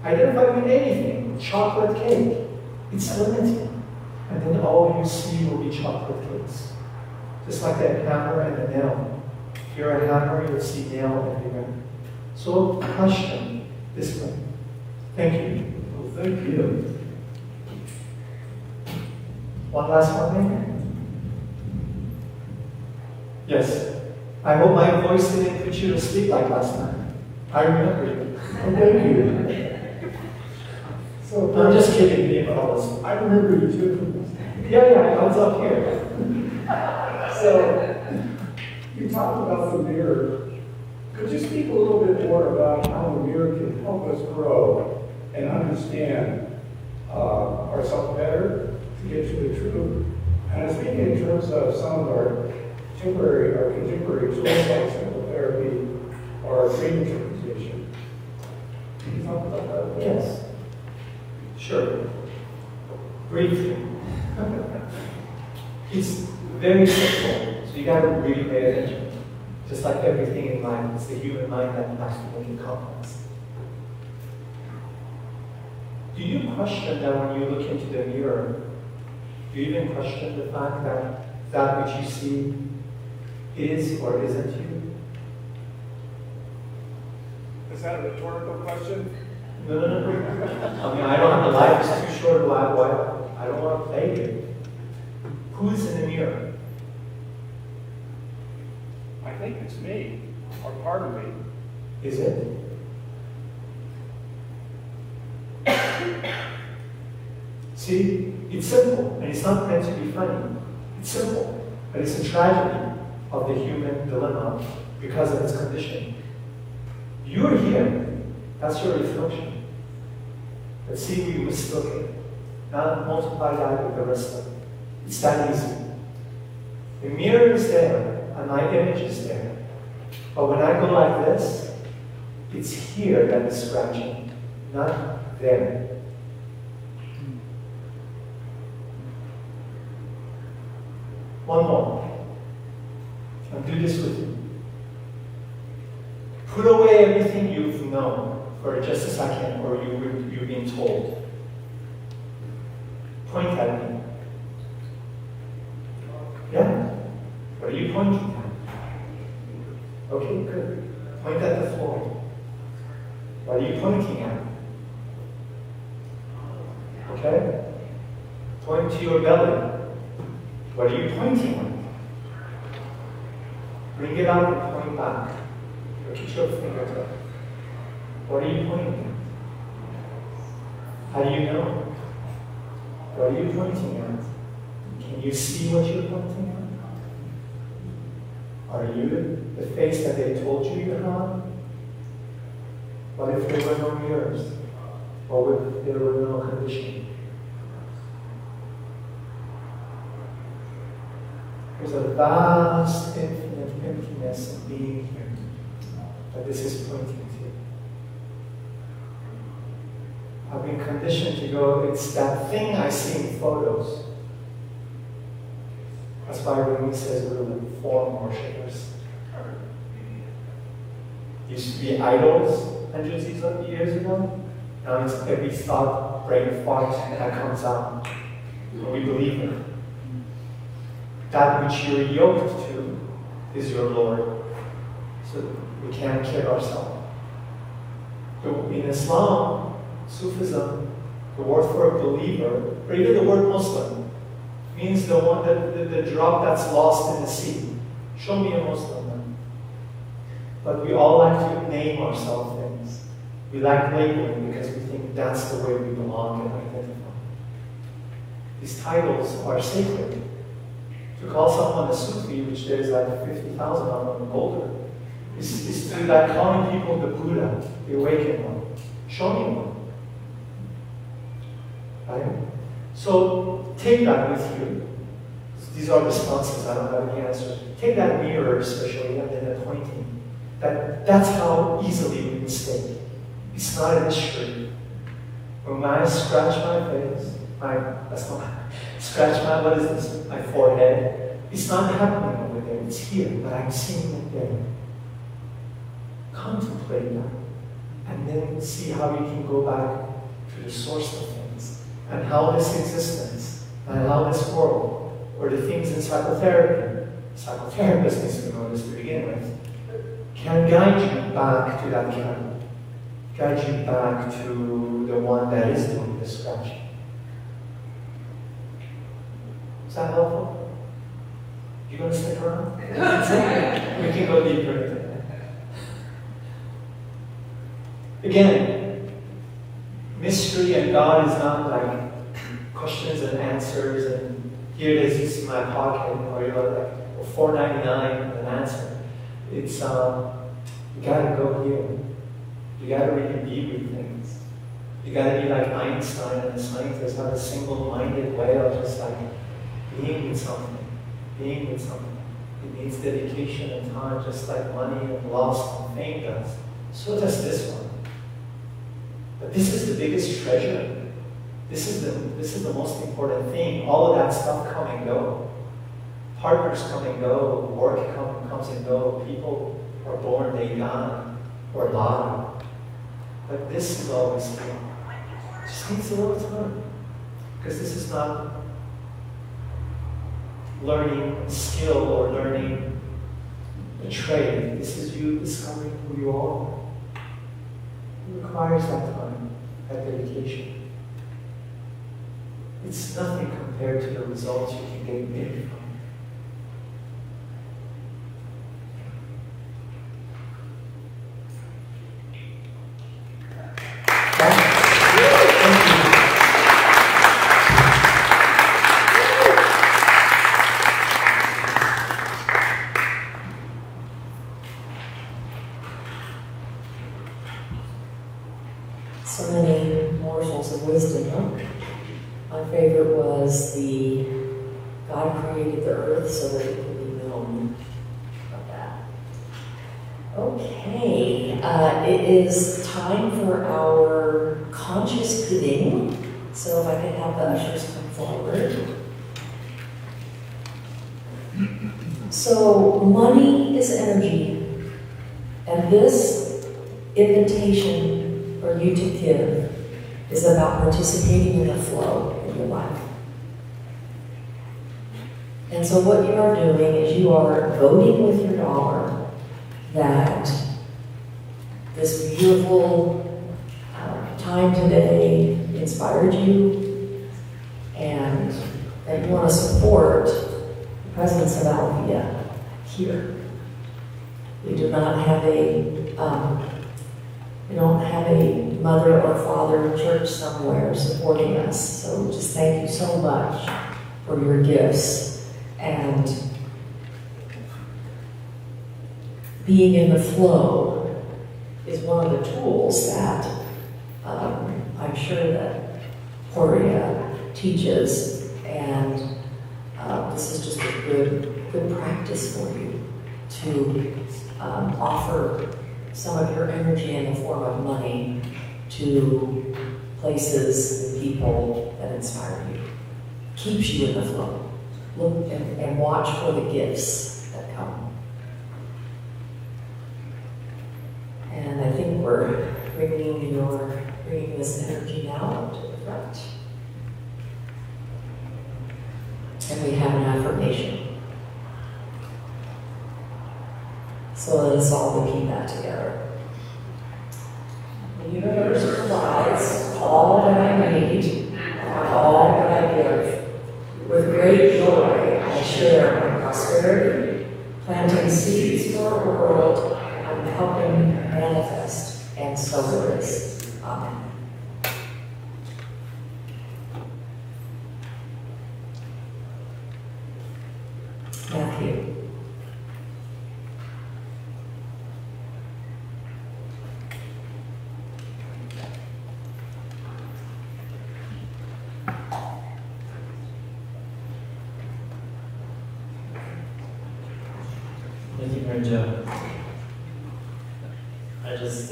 [SPEAKER 5] identify with anything, chocolate cake, it's limiting. And then all you see will be chocolate cakes. Just like a hammer and a nail. If you're a hammer, you'll see nail everywhere. So question this way. Thank you.
[SPEAKER 6] Well, thank you.
[SPEAKER 5] One last one, maybe? Yes. I hope my voice didn't put you to sleep like last time. I remember you.
[SPEAKER 6] Well, thank you. So,
[SPEAKER 5] I'm just kidding, me about all this.
[SPEAKER 6] I remember you too.
[SPEAKER 5] Yeah, I was up here.
[SPEAKER 6] So, you talked about the mirror. Could you speak a little bit more about how the mirror can help us grow and understand ourselves better to get to the truth? And I speak in terms of some of our contemporary tools like psychotherapy or dream interpretation. Can you talk about that?
[SPEAKER 5] Yes. Sure. Briefly. It's very simple, so you gotta really pay attention. Just like everything in life, it's the human mind that has to make it complex. Do you question that when you look into the mirror? Do you even question the fact that that which you see is or isn't you?
[SPEAKER 6] Is that a rhetorical question?
[SPEAKER 5] No. I mean, I don't have the life is too short. I don't want to play you. Who's in the mirror?
[SPEAKER 6] I think it's me, or part of me.
[SPEAKER 5] Is it? See, it's simple, and it's not meant to be funny. It's simple, but it's a tragedy of the human dilemma because of its condition. You're here. That's your reflection. But see, we mistook it. Now multiply that with the rest of it. It's that easy. The mirror is there, and my image is there. But when I go like this, it's here that is scratching, not there. One more. I'll do this with you. Put away everything you've known for just a second, or you've been told. Point at me. Yeah? What are you pointing at? Okay, good. Point at the floor. What are you pointing at? Okay? Point to your belly. What are you pointing at? Bring it up and point back. Look at your fingertip. What are you pointing at? How do you know? What are you pointing at? Can you see what you're pointing at? Are you the face that they told you you had? What if there were no mirrors? Or if there were no conditioning? There's a vast, infinite emptiness of being here that this is pointing to. I've been conditioned to go, it's that thing I see in photos. That's why Rumi says we're like form worshippers. Used to be idols hundreds of years ago. Now it's every thought, brain fart, and that comes out. We believe it. That which you're yoked to is your Lord. So we can't kid ourselves. In Islam, Sufism, the word for a believer, or even the word Muslim, means the one the drop that's lost in the sea. Show me a Muslim then. But we all like to name ourselves things. We like labeling because we think that's the way we belong and identify. These titles are sacred. To call someone a Sufi, which there's like 50,000 of them older, is to like calling people the Buddha, the awakened one. Show me one. Right? So take that with you. These are responses, I don't have any answers. Take that mirror especially and then the pointing. That's how easily we mistake. It's not a mystery. When I scratch my face, what is this? My forehead. It's not happening over there, it's here, but I'm seeing it there. Contemplate that. And then see how you can go back to the source of things. And how this existence, and how this world, or the things in psychotherapy, psychotherapist needs to know this to begin with, can guide you back to that candle, guide you back to the one that is doing the scratching. Is that helpful? You gonna stick around? We can go deeper. Again, mystery and God is not like questions and answers and here it is, this is my pocket, or like $4.99 an answer. It's you gotta go here. You gotta really be with things. You gotta be like Einstein and the scientists have a single-minded way of just like being with something. It needs dedication and time, just like money and lust and fame does. So does this one. But this is the biggest treasure. This is the most important thing. All of that stuff come and go. Partners come and go. Work comes and go. People are born, they die, or lie. But this is always here. It just takes a little time. Because this is not learning a skill or learning a trade. This is you discovering who you are. It requires that time, that dedication. It's nothing compared to the results you can get maybe from.
[SPEAKER 1] So many morsels of wisdom, huh? My favorite was the God created the earth so that it could be known. About that. Okay, it is time for our conscious giving. So if I could have the ushers come forward. So money is energy, and this invitation for you to give is about participating in the flow in your life. And so what you are doing is you are voting with your dollar that this beautiful time today inspired you and that you want to support the presence of Althea here. We do not have we don't have a mother or father church somewhere supporting us. So just thank you so much for your gifts and being in the flow is one of the tools that I'm sure that Pouria teaches, and this is just a good practice for you to offer some of your energy in the form of money to places and people that inspire you. Keeps you in the flow. Look and watch for the gifts that come. And I think we're bringing this energy now up to the front. And we have an affirmation. So let us all repeat that together. The universe provides all that I need and all that I give. With great joy, I share my prosperity, planting seeds for a world I'm helping manifest, and so it is. Amen. Matthew.
[SPEAKER 3] Thank you, Mary Jo. I just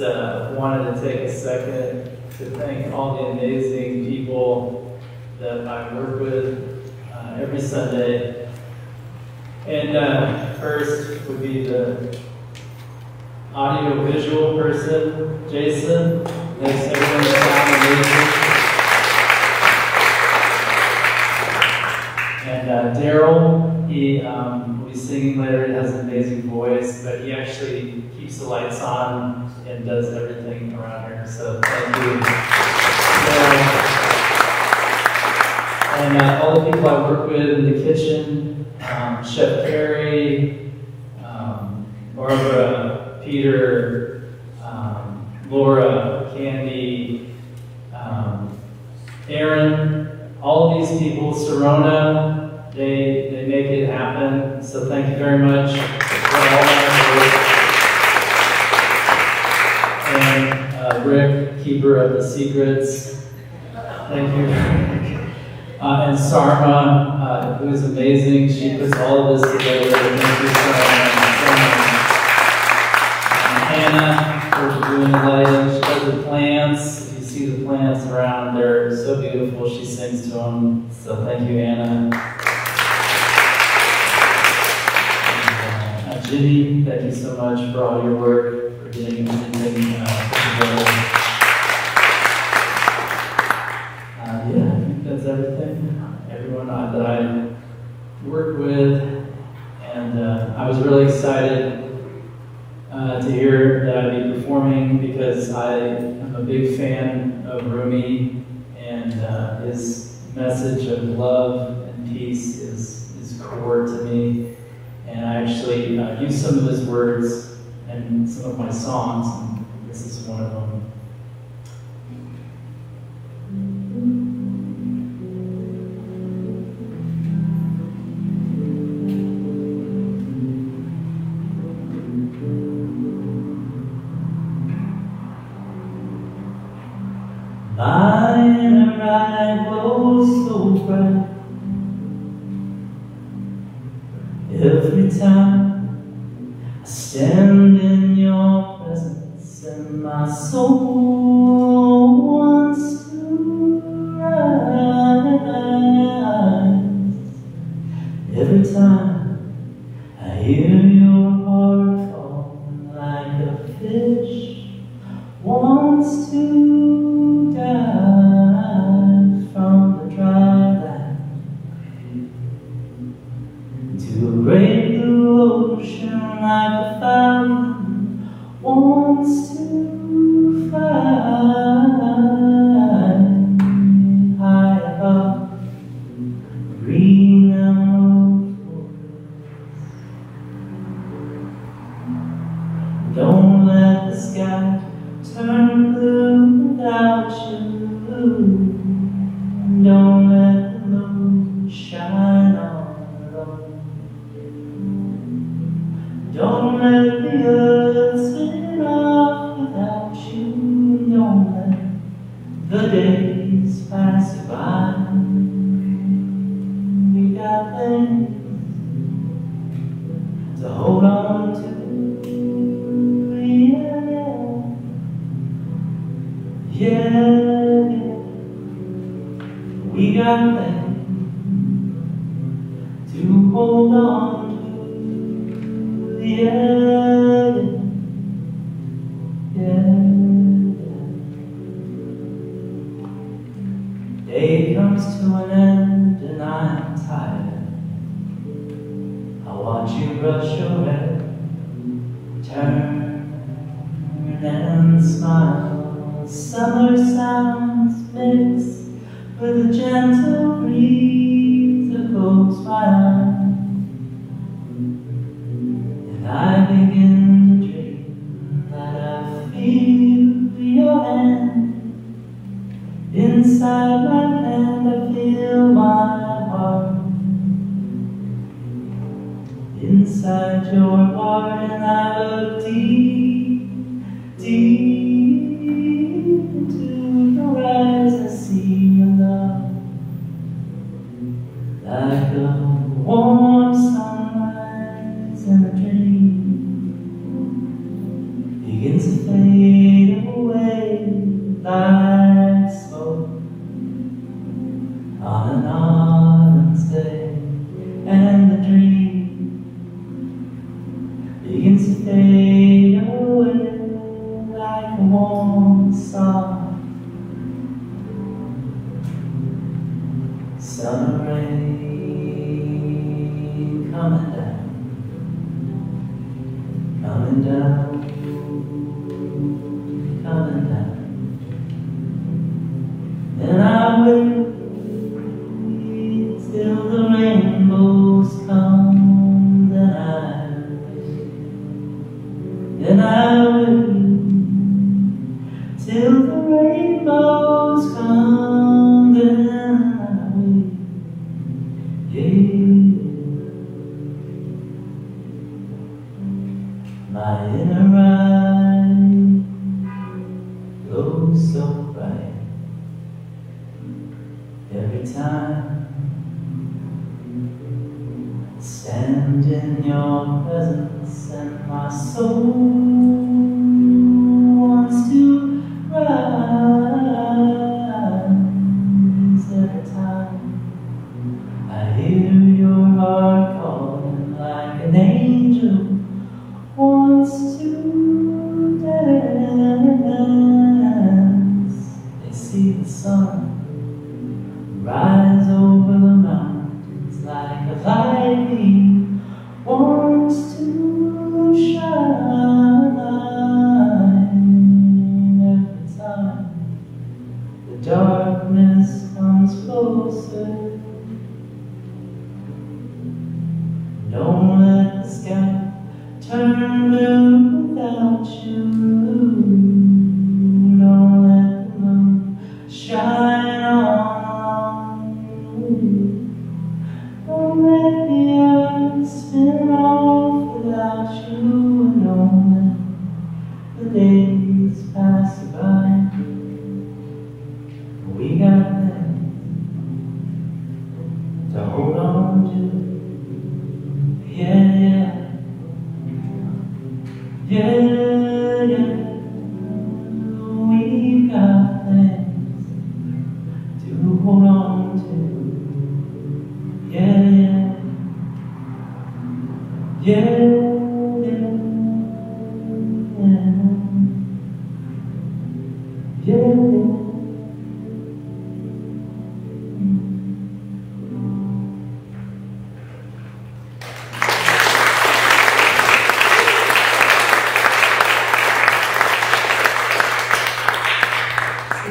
[SPEAKER 3] wanted to take a second to thank all the amazing people that I work with every Sunday. And first would be the audio-visual person, Jason. Makes everyone sound amazing. And Daryl, He will be singing later. He has an amazing voice, but he actually keeps the lights on and does everything around here. So thank you. And all the people I work with in the kitchen, Chef Carrie, Barbara, Peter, Laura, Candy, Aaron, all of these people, Serona, they make it happen. So thank you very much for all that work. And Rick, keeper of the secrets, thank you. And Sarma, who is amazing. She puts all of this together. Thank you, Sarma. Hannah, for doing the lighting. She does the plants. If you see the plants around, they're so beautiful. She sings to them. So thank you, Anna. And, Ginny, thank you so much for all your work, for getting everything put together. Yeah, I think that's everything. Everyone that I work with. And I was really excited to hear that I'd be performing because I am a big fan of Rumi, and his message of love and peace is core to me. And I actually use some of his words in some of my songs, and this is one of them. My inner eye glows so bright every time I stand in your presence, and my soul wants to rise. Every time I hear your heart fall like a fish wants to dive from the dry land to a great blue ocean, like a fountain wants to fly high above green emerald forests. Don't let the sky turn blue without you. Don't let the moon shine on the road. Don't let the earth spin off without you. Don't let the days pass you by. We got things to hold on to. Yeah, we got things to hold on to. Yeah, Day comes to an end and I'm tired. I watch you brush your hair, turn and smile. Summer sounds mix with a gentle breeze that goes by, and I begin to dream that I feel your hand inside my hand. I feel my heart inside your heart, and I look deep, deep into your eyes. I see your love like a warm sunrise, and a dream begins to fade away like smoke on an autumn's day, and the dream begins to fade away like a warm soft summer rain coming down, coming down. And I wait till the rainbows come, then I wait, then I wait till the rainbows come, then I wait, yeah. My inner eye glows so bright every time I stand in your presence, and my soul wants to rise every time I hear your heart calling like an angel wants to dance. They see the sun rise over the mountains like a light beam wants to shine every time the darkness comes closer. Don't let the sky turn blue without you. Don't let the moon shine on you. Don't let the earth spin off without you. Don't let the days pass by. We got things to hold on to. Yeah, yeah. Yeah, yeah, we've got things to hold on to. Yeah, yeah, yeah, yeah, yeah.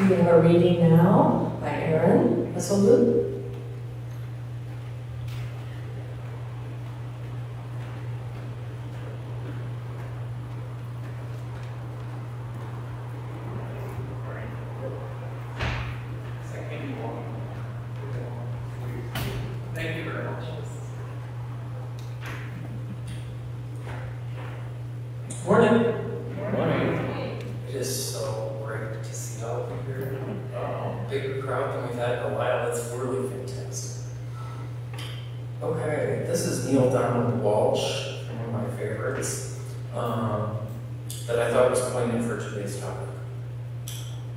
[SPEAKER 1] We have a reading now by Aaron. A salute.
[SPEAKER 7] Thank you very much. Morning. Morning. It is so great to see all of you here. Bigger crowd than we've had in a while. It's really fantastic. Okay, this is Neil Donald Walsh, one of my favorites, that I thought was poignant for today's topic.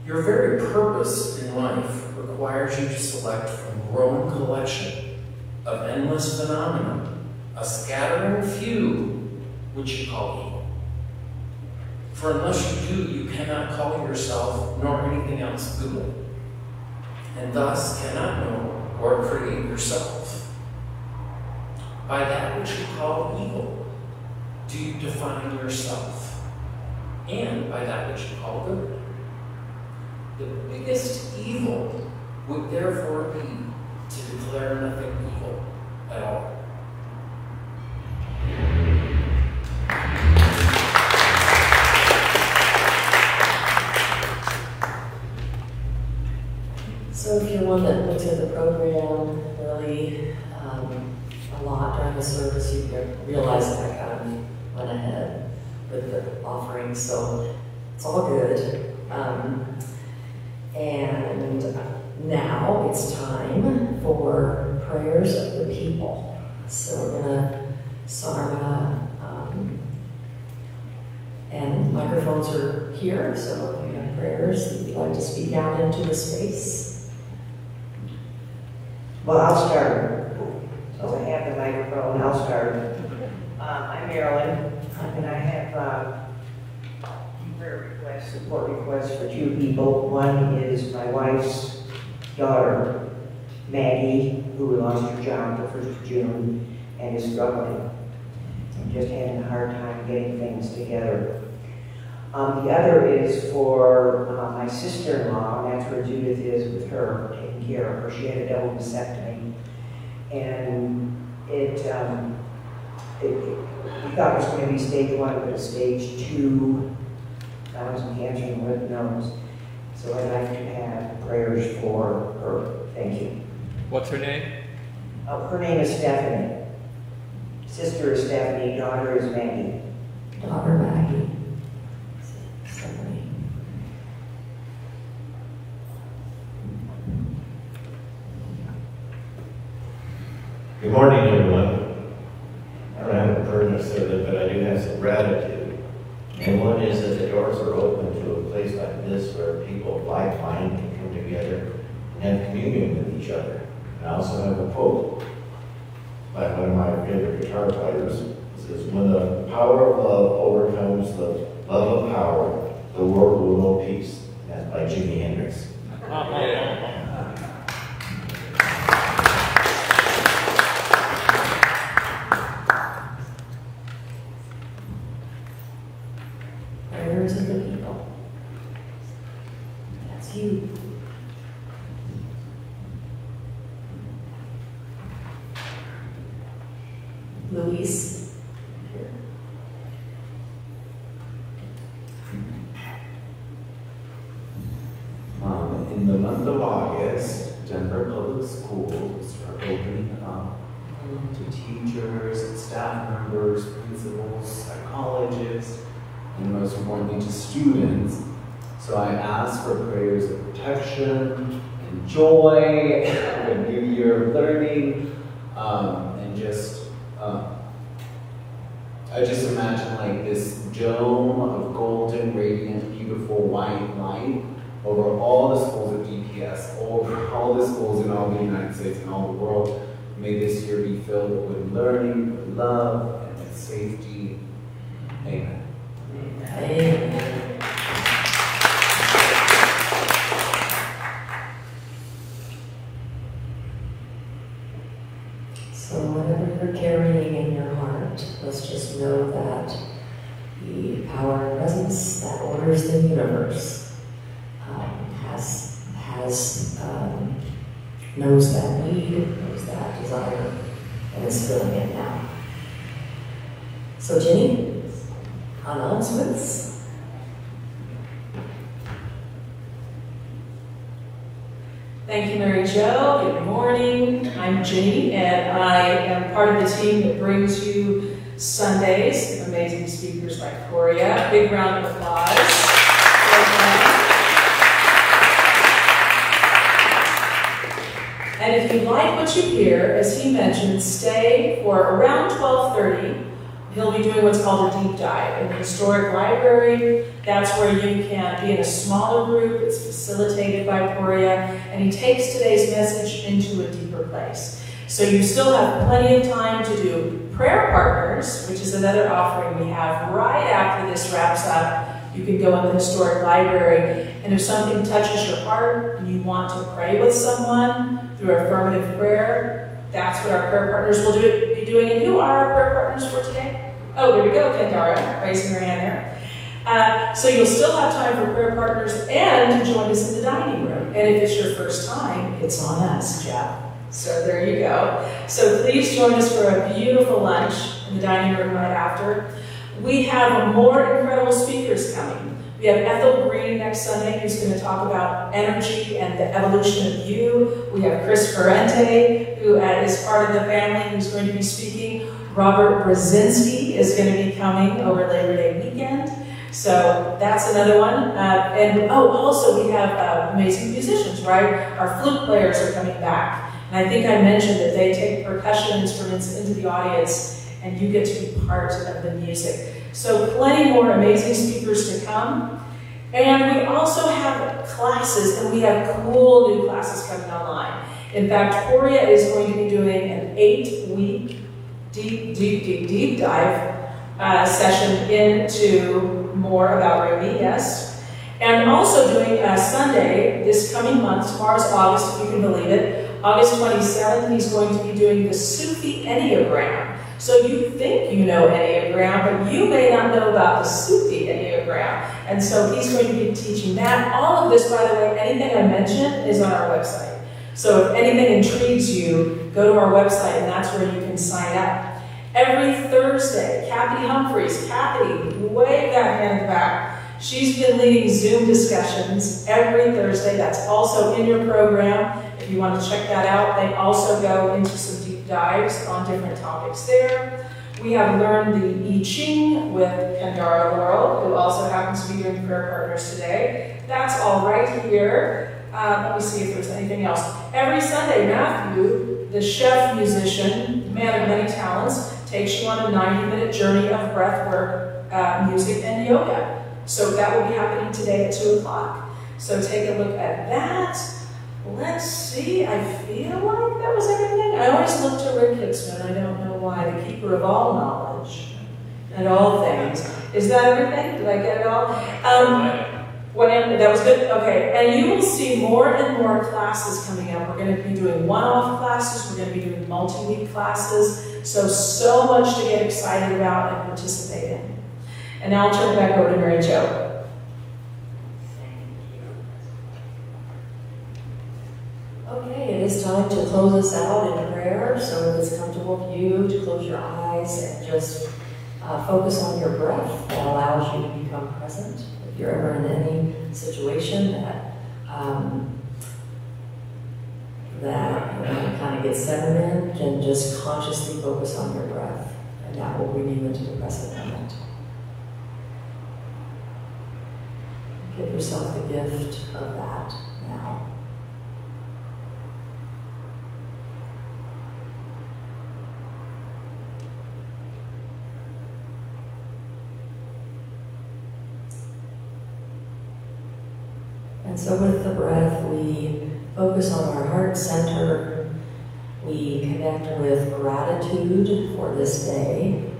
[SPEAKER 7] Your very purpose in life requires you to select from a growing collection of endless phenomena, a scattering few, which you call evil. For unless you do, you cannot call yourself nor anything else good, and thus cannot know or create yourself. By that which you call evil, do you define yourself, and by that which you call good. The biggest evil would therefore be to declare nothing evil at all.
[SPEAKER 1] So if you're one that looks at the program really a lot during the service, you realize that I kind of went ahead with the offering, so it's all good. And now it's time for prayers of the people. So we're gonna, Sarma, and microphones are here, so if you have prayers that you'd like to speak out into the space.
[SPEAKER 8] Well, I'll start. Since I have the microphone, I'll start. I'm Marilyn, and I have prayer requests, support requests for two people. One is my wife's daughter, Maggie, who lost her job the 1st of June and is struggling. I'm just having a hard time getting things together. The other is for my sister-in-law, and that's where Judith is with her, taking care of her. She had a double mastectomy, and we thought it was going to be stage 1, but it's stage 2. That was cancer in the lymph nodes. So I'd like to have prayers for her. Thank you.
[SPEAKER 9] What's her name?
[SPEAKER 8] Her name is Stephanie. Sister is Stephanie, daughter is Maggie.
[SPEAKER 1] Daughter Maggie. Stephanie.
[SPEAKER 10] Good morning, everyone. I don't have a prayer necessarily, but I do have some gratitude. And one is that the doors are open to a place like this where people of like mind can come together and have communion with each other. I also have a quote by one of my favorite guitar players. It says, "When the power of love overcomes the love of power, the world will know peace." And that's by Jimi Hendrix.
[SPEAKER 1] Prayers of the people. That's you. Luis.
[SPEAKER 2] In the month of August, Denver Public Schools are opening up to teachers, staff members, principals, psychologists, and most importantly to students. So I ask for prayers of protection and joy and a new year of learning, and just I just imagine like this dome of golden, radiant, beautiful white light over all the schools of DPS, over all the schools in all the United States and all the world. May this year be filled with learning, with love, and with safety. Amen.
[SPEAKER 1] Amen. So whatever you're carrying in your heart, let's just know that the power and presence that orders the universe knows that need, knows that desire, and is filling it now. So Jenny, announcements.
[SPEAKER 11] Thank you, Mary Jo. Good morning. I'm Jenny, and I am part of the team that brings you Sundays, amazing speakers like Pouria. Big round of applause. And if you like what you hear, as he mentioned, stay for around 12:30. He'll be doing what's called a deep dive in the historic library. That's where you can be in a smaller group. It's facilitated by Pouria, and he takes today's message into a deeper place. So you still have plenty of time to do prayer partners, which is another offering we have right after this wraps up. You can go in the historic library, and if something touches your heart and you want to pray with someone through affirmative prayer, that's what our prayer partners will be doing. And who are our prayer partners for today? Oh, there we go, Kentara, raising her hand there. So you'll still have time for prayer partners and to join us in the dining room. And if it's your first time, it's on us, Jeff. So there you go. So please join us for a beautiful lunch in the dining room right after. We have more incredible speakers coming. We have Ethel Green next Sunday, who's going to talk about energy and the evolution of you. We have Chris Ferrante, who is part of the family, who's going to be speaking. Robert Brzezinski is going to be coming over Labor Day weekend. So that's another one. Also we have amazing musicians, right? Our flute players are coming back. And I think I mentioned that they take percussion instruments into the audience and you get to be part of the music. So plenty more amazing speakers to come. And we also have classes, and we have cool new classes coming online. In fact, Pouria is going to be doing an 8-week deep dive session into more about Rumi, yes. And also doing a Sunday, this coming month, tomorrow's August, if you can believe it, August 27th, he's going to be doing the Sufi Enneagram. So you think you know Enneagram, but you may not know about the Sufi Enneagram. And so he's going to be teaching that. All of this, by the way, anything I mentioned is on our website. So if anything intrigues you, go to our website and that's where you can sign up. Every Thursday, Kathy Humphreys, Kathy, wave that hand back. She's been leading Zoom discussions every Thursday. That's also in your program. If you want to check that out, they also go into some deep dives on different topics there. We have learned the I Ching with Kandara Laurel, who also happens to be doing Prayer Partners today. That's all right here. Let me see if there's anything else. Every Sunday, Matthew, the chef musician, man of many talents, takes you on a 90-minute journey of breathwork, music, and yoga. So that will be happening today at 2 o'clock. So take a look at that. Let's see, I feel like that was everything. I always look to Rick Hicksman, I don't know why, the keeper of all knowledge and all things. Is that everything? Did I get it all? That was good? Okay, and you will see more and more classes coming up. We're going to be doing one-off classes, we're going to be doing multi-week classes, so much to get excited about and participate in. And now I'll turn it back over to Mary Jo.
[SPEAKER 1] Okay, it is time to close us out in prayer. So if it's comfortable for you to close your eyes and just focus on your breath, that allows you to become present. If you're ever in any situation that kind of gets centered in, then just consciously focus on your breath, and that will bring you into the present moment. Give yourself the gift of that now. And so with the breath, we focus on our heart center. We connect with gratitude for this day.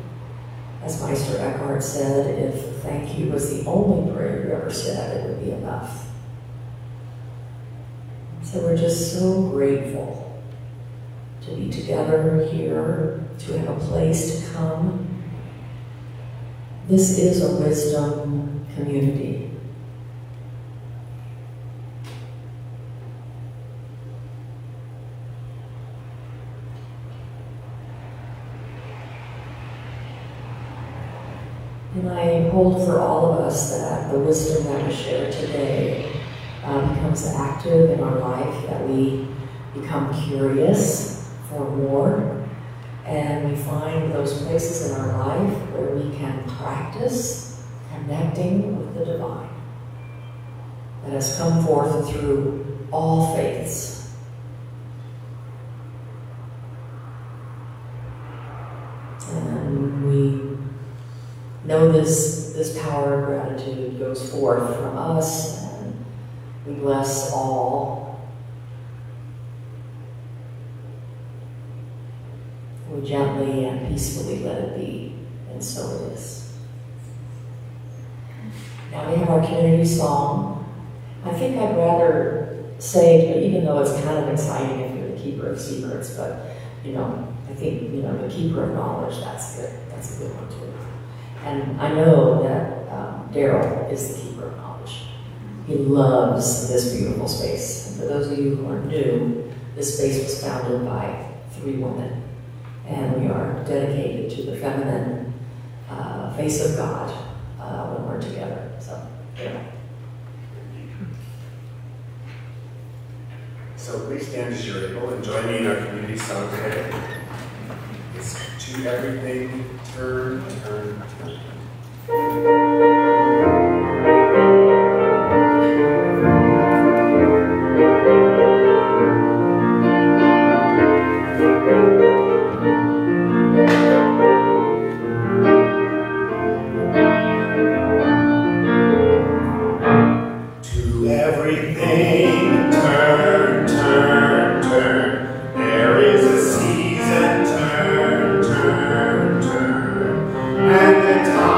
[SPEAKER 1] As Meister Eckhart said, if thank you was the only prayer you ever said, it would be enough. So we're just so grateful to be together here, to have a place to come. This is a wisdom community. And I hold for all of us that the wisdom that we share today becomes active in our life, that we become curious for more, and we find those places in our life where we can practice connecting with the divine that has come forth through all faiths. And we know this power of gratitude goes forth from us, and we bless all. We gently and peacefully let it be, and so it is. Now we have our community song. I think I'd rather say, even though it's kind of exciting if you're the keeper of secrets, but I think the keeper of knowledge, that's good. That's a good one too. And I know that Daryl is the keeper of knowledge. He loves this beautiful space. And for those of you who are new, this space was founded by 3 women. And we are dedicated to the feminine face of God when we're together. So, yeah.
[SPEAKER 2] So please stand as you're able and join me in our community song today. It's To Everything, Turn, Turn, Turn. To everything, turn, turn, turn. There is a season, turn, turn, turn. And the time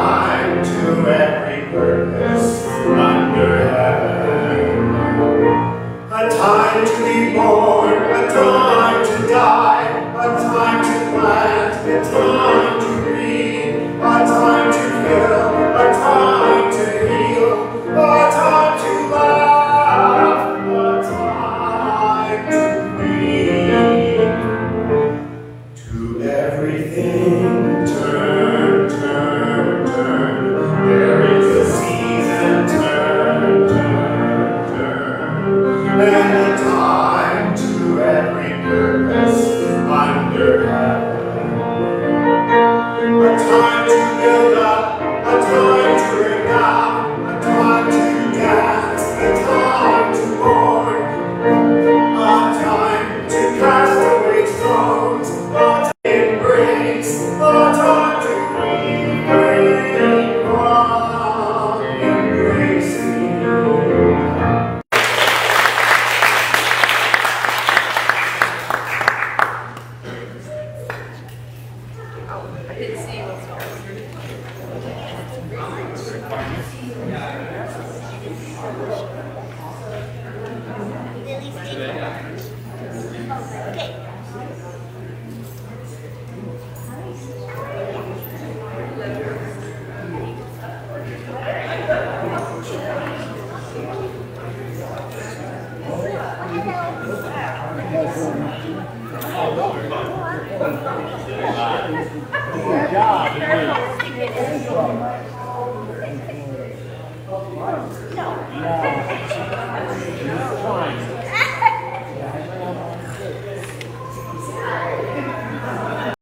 [SPEAKER 8] No.